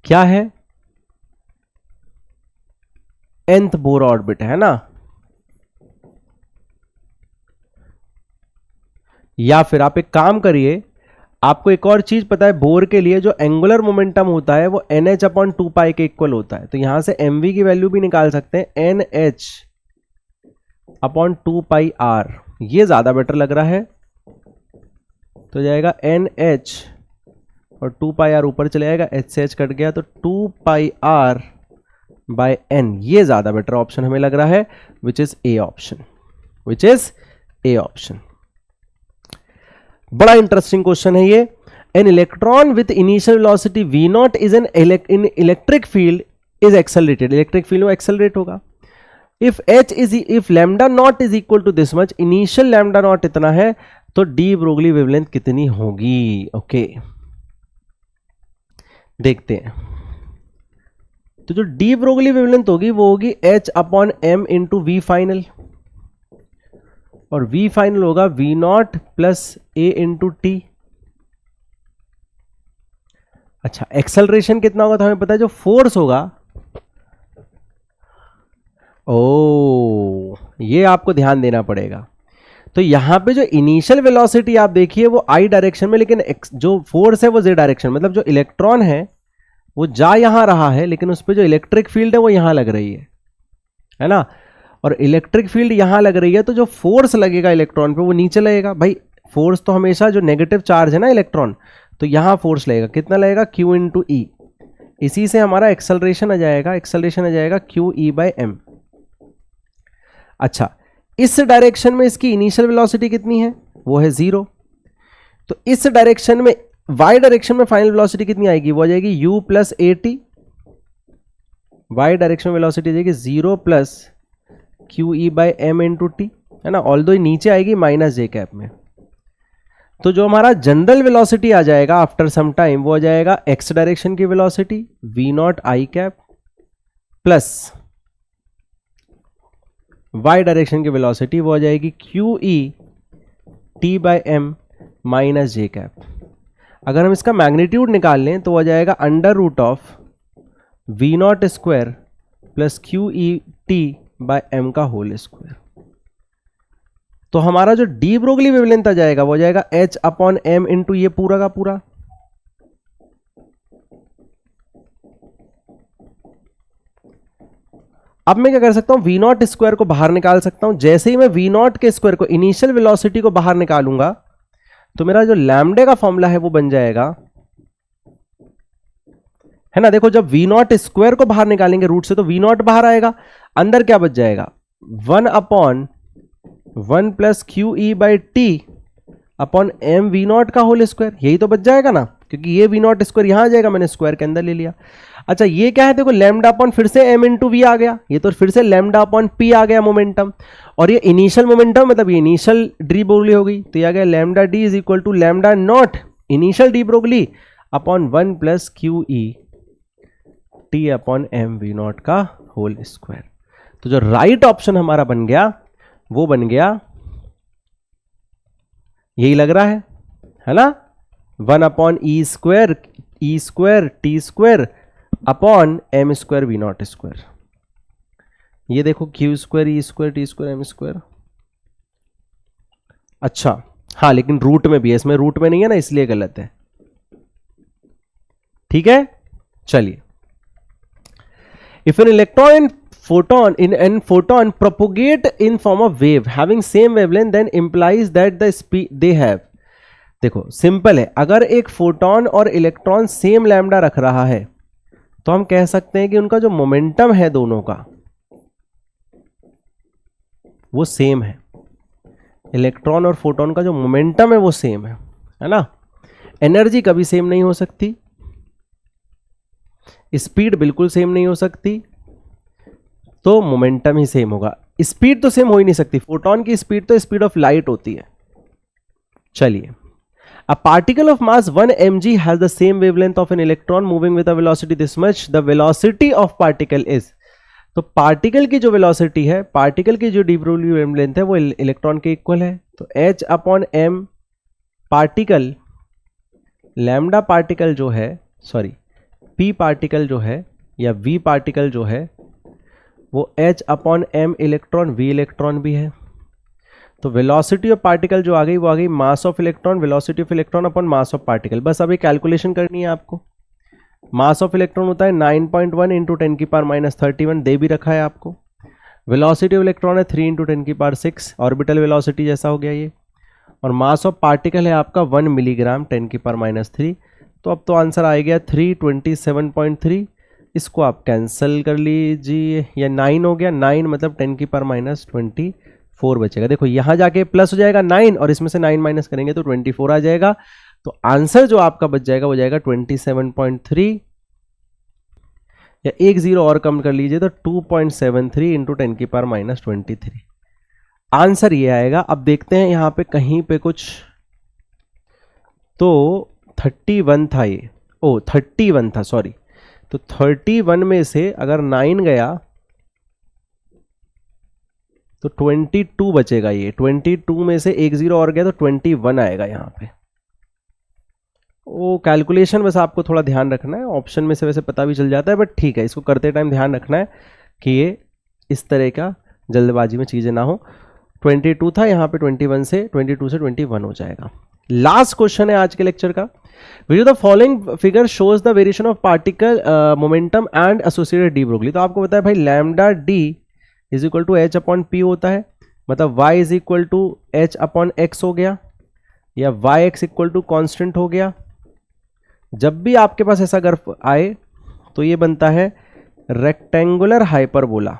क्या है? nth बोर ऑर्बिट है ना, या फिर आप एक काम करिए, आपको एक और चीज पता है, बोर के लिए जो एंगुलर मोमेंटम होता है वो nh/2π के इक्वल होता है, तो यहां से mv की वैल्यू भी निकाल सकते हैं nh/2πr, ये ज्यादा बेटर लग रहा है, तो जाएगा nh और 2πr ऊपर चले जाएगा, h से h कट गया तो 2πr/n, ये ज्यादा बेटर ऑप्शन हमें लग रहा है, which is A option, which is A option. बड़ा इंटरेस्टिंग क्वेश्चन है ये। An electron with initial velocity v0 is an in electric field is accelerated, electric field में एक्सेलरेट होगा। If lambda naught is equal to this much, initial lambda naught इतना है, तो D Broglie wavelength कितनी होगी? Okay देखते हैं। तो जो डी ब्रोगली वेवलेंथ होगी वो होगी h/m इंटू वी फाइनल, और v फाइनल होगा v0 plus a into T. अच्छा, एक्सेलरेशन कितना होगा तो हमें पता है, जो फोर्स होगा, ओ ये आपको ध्यान देना पड़ेगा। तो यहां पे जो इनिशियल वेलोसिटी आप देखिए वो i डायरेक्शन में, लेकिन जो फोर्स है वो z डायरेक्शन, मतलब जो इलेक्ट्रॉन है वो जा यहां रहा है, लेकिन उस पर जो इलेक्ट्रिक फील्ड है वो यहां लग रही है ना, और इलेक्ट्रिक फील्ड यहां लग रही है, तो जो फोर्स लगेगा इलेक्ट्रॉन पे वो नीचे लगेगा। भाई फोर्स तो हमेशा जो नेगेटिव चार्ज है ना इलेक्ट्रॉन, तो यहां फोर्स लगेगा, कितना लगेगा? q इंटू ई, इसी से हमारा एक्सेलरेशन आ जाएगा, एक्सेलरेशन आ जाएगा QE/m। अच्छा, इस डायरेक्शन में इसकी इनिशियल वेलोसिटी कितनी है? वो है 0। तो इस डायरेक्शन में, y डायरेक्शन में फाइनल वेलोसिटी कितनी आएगी? वो आ जाएगी u plus at। y direction में वेलोसिटी आ जाएगी 0 प्लस QE/m इंटू टी, है ना, ऑल्दो नीचे आएगी माइनस जे कैप में। तो जो हमारा जनरल वेलोसिटी आ जाएगा आफ्टर सम टाइम, वो आ जाएगा x डायरेक्शन की velocity v0 i cap plus y direction की वेलोसिटी वो आ जाएगी QE/m माइनस जे कैप। अगर हम इसका मैग्नीट्यूड निकाल लें तो आ जाएगा √of v0 square plus QE/m का होल स्क्वायर। तो हमारा जो डी ब्रोगली वेवलेंथ आ जाएगा वो आ जाएगा h/m इंटू ये पूरा का पूरा, अब मैं क्या कर सकता हूं, v0 स्क्वायर को बाहर निकाल सकता हूं। जैसे ही मैं v0 के स्क्वायर को, इनिशियल वेलोसिटी को बाहर निकालूंगा, तो मेरा जो लैम्डे का फॉर्मूला है वो बन जाएगा, है ना। देखो, जब v0 स्क्वायर को बाहर निकालेंगे रूट से तो v0 बाहर आएगा, अंदर क्या बच जाएगा? 1/1 plus QE/t upon m v0 का होल स्क्वायर, यही तो बच जाएगा ना, क्योंकि ये v0 स्क्वायर यहां आ जाएगा, मैंने स्क्वायर के अंदर ले लिया। अच्छा, ये क्या है? देखो, लैम्डा अपॉन फिर से m इंटू वी आ गया, ये तो फिर से लैम्डा अपॉन p आ गया मोमेंटम, और ये इनिशियल मोमेंटम मतलब ये इनिशियल डी ब्रोगली हो गई, तो ये आ गया lambda D is equal to lambda naught initial de Broglie upon 1 plus QE/t upon m v0 का होल स्क्वायर। तो जो राइट ऑप्शन हमारा बन गया वो बन गया, यही लग रहा है ना, 1/e² t² upon m² v0²। ये देखो q² e² t² m²। अच्छा हाँ, लेकिन रूट में भी है, इसमें रूट में नहीं है ना, इसलिए गलत है। ठीक है, चलिए। If an electron and photon propagate in form of wave having same wavelength than implies that the speed they have. देखो सिंपल है, अगर एक फोटोन और इलेक्ट्रॉन सेम लैम्डा रख रहा है तो हम कह सकते हैं कि उनका जो मोमेंटम है दोनों का वो सेम है। इलेक्ट्रॉन और फोटोन का जो मोमेंटम है वो सेम है ना। एनर्जी कभी सेम नहीं हो सकती, स्पीड बिल्कुल सेम नहीं हो सकती, तो मोमेंटम ही सेम होगा। स्पीड तो सेम हो ही नहीं सकती, फोटोन की स्पीड तो स्पीड ऑफ लाइट होती है। चलिए, a particle of mass 1 mg has the same wavelength of an electron moving with a velocity this much, the velocity of particle is। तो पार्टिकल की जो वेलोसिटी है, पार्टिकल की जो डी ब्रोगली वेवलेंथ है वो इलेक्ट्रॉन के इक्वल है। तो h/m पार्टिकल, लैम्डा पार्टिकल जो है, सॉरी p पार्टिकल जो है या v पार्टिकल जो है वो h/m इलेक्ट्रॉन, v इलेक्ट्रॉन भी है। तो वेलोसिटी ऑफ पार्टिकल जो आ गई वो आ गई mass of electron, velocity of electron upon mass of particle. बस अभी कैलकुलेशन करनी है आपको। मास ऑफ इलेक्ट्रॉन होता है 9.1 इंटू 10⁻³ दे भी रखा है आपको। वेलोसिटी ऑफ इलेक्ट्रॉन है 3 इंटू 10⁻⁶, ऑर्बिटल वेलोसिटी जैसा हो गया ये। और मास ऑफ पार्टिकल है आपका 1 मिलीग्राम 10⁻³ तो अब तो आंसर आ गया 327.3। इसको आप कैंसिल कर लीजिए, या 9 हो गया, 9 मतलब 10⁻24 बचेगा। देखो यहाँ जाके प्लस हो जाएगा 9 और इसमें से 9 माइनस करेंगे तो 24 आ जाएगा। तो आंसर जो आपका बच जाएगा वो जाएगा 27.3, या 1 0 और कम कर लीजिए तो 2.73 इंटू 10⁻23 आंसर ये आएगा। अब देखते हैं यहाँ पे कहीं पे कुछ, तो 31 था ये, 31 था सॉरी। तो 31 में से अगर 9 गया तो 22 बचेगा। ये 22 में से 1 0 और गया तो 21 आएगा यहाँ पे। वो कैलकुलेशन बस आपको थोड़ा ध्यान रखना है, ऑप्शन में से वैसे पता भी चल जाता है, बट ठीक है, इसको करते टाइम ध्यान रखना है कि ये इस तरह का जल्दबाजी में चीज़ें ना हो। 22 था, यहाँ पे 22 से 21 हो जाएगा। लास्ट क्वेश्चन है आज के लेक्चर का। Which the following figure shows the variation of particle momentum and associated de Broglie. तो आपको बताया भाई lambda D is equal to h/p होता है, मतलब y is equal to h/x हो गया, या yx इक्वल टू कॉन्स्टेंट हो गया। जब भी आपके पास ऐसा ग्राफ आए तो ये बनता है रेक्टेंगुलर हाइपरबोला।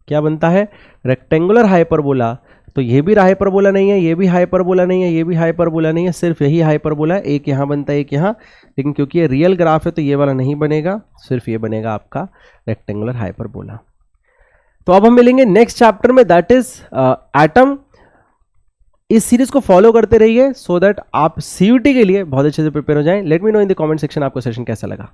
क्या बनता है? Rectangular hyperbola. तो ये भी हाइपरबोला नहीं है, ये भी हाइपरबोला नहीं है, ये भी हाइपरबोला नहीं है, सिर्फ यही हाइपरबोला है। एक यहाँ बनता है, एक यहाँ, लेकिन क्योंकि ये रियल ग्राफ है तो ये वाला नहीं बनेगा, सिर्फ ये बनेगा आपका रेक्टेंगुलर हाइपरबोला। तो अब हम मिलेंगे नेक्स्ट चैप्टर में, दैट इज एटम। इस सीरीज को फॉलो करते रहिए सो दैट आप सीयूटी के लिए बहुत अच्छे से प्रिपेयर हो जाएं। Let me know in the comment section आपको सेशन कैसा लगा।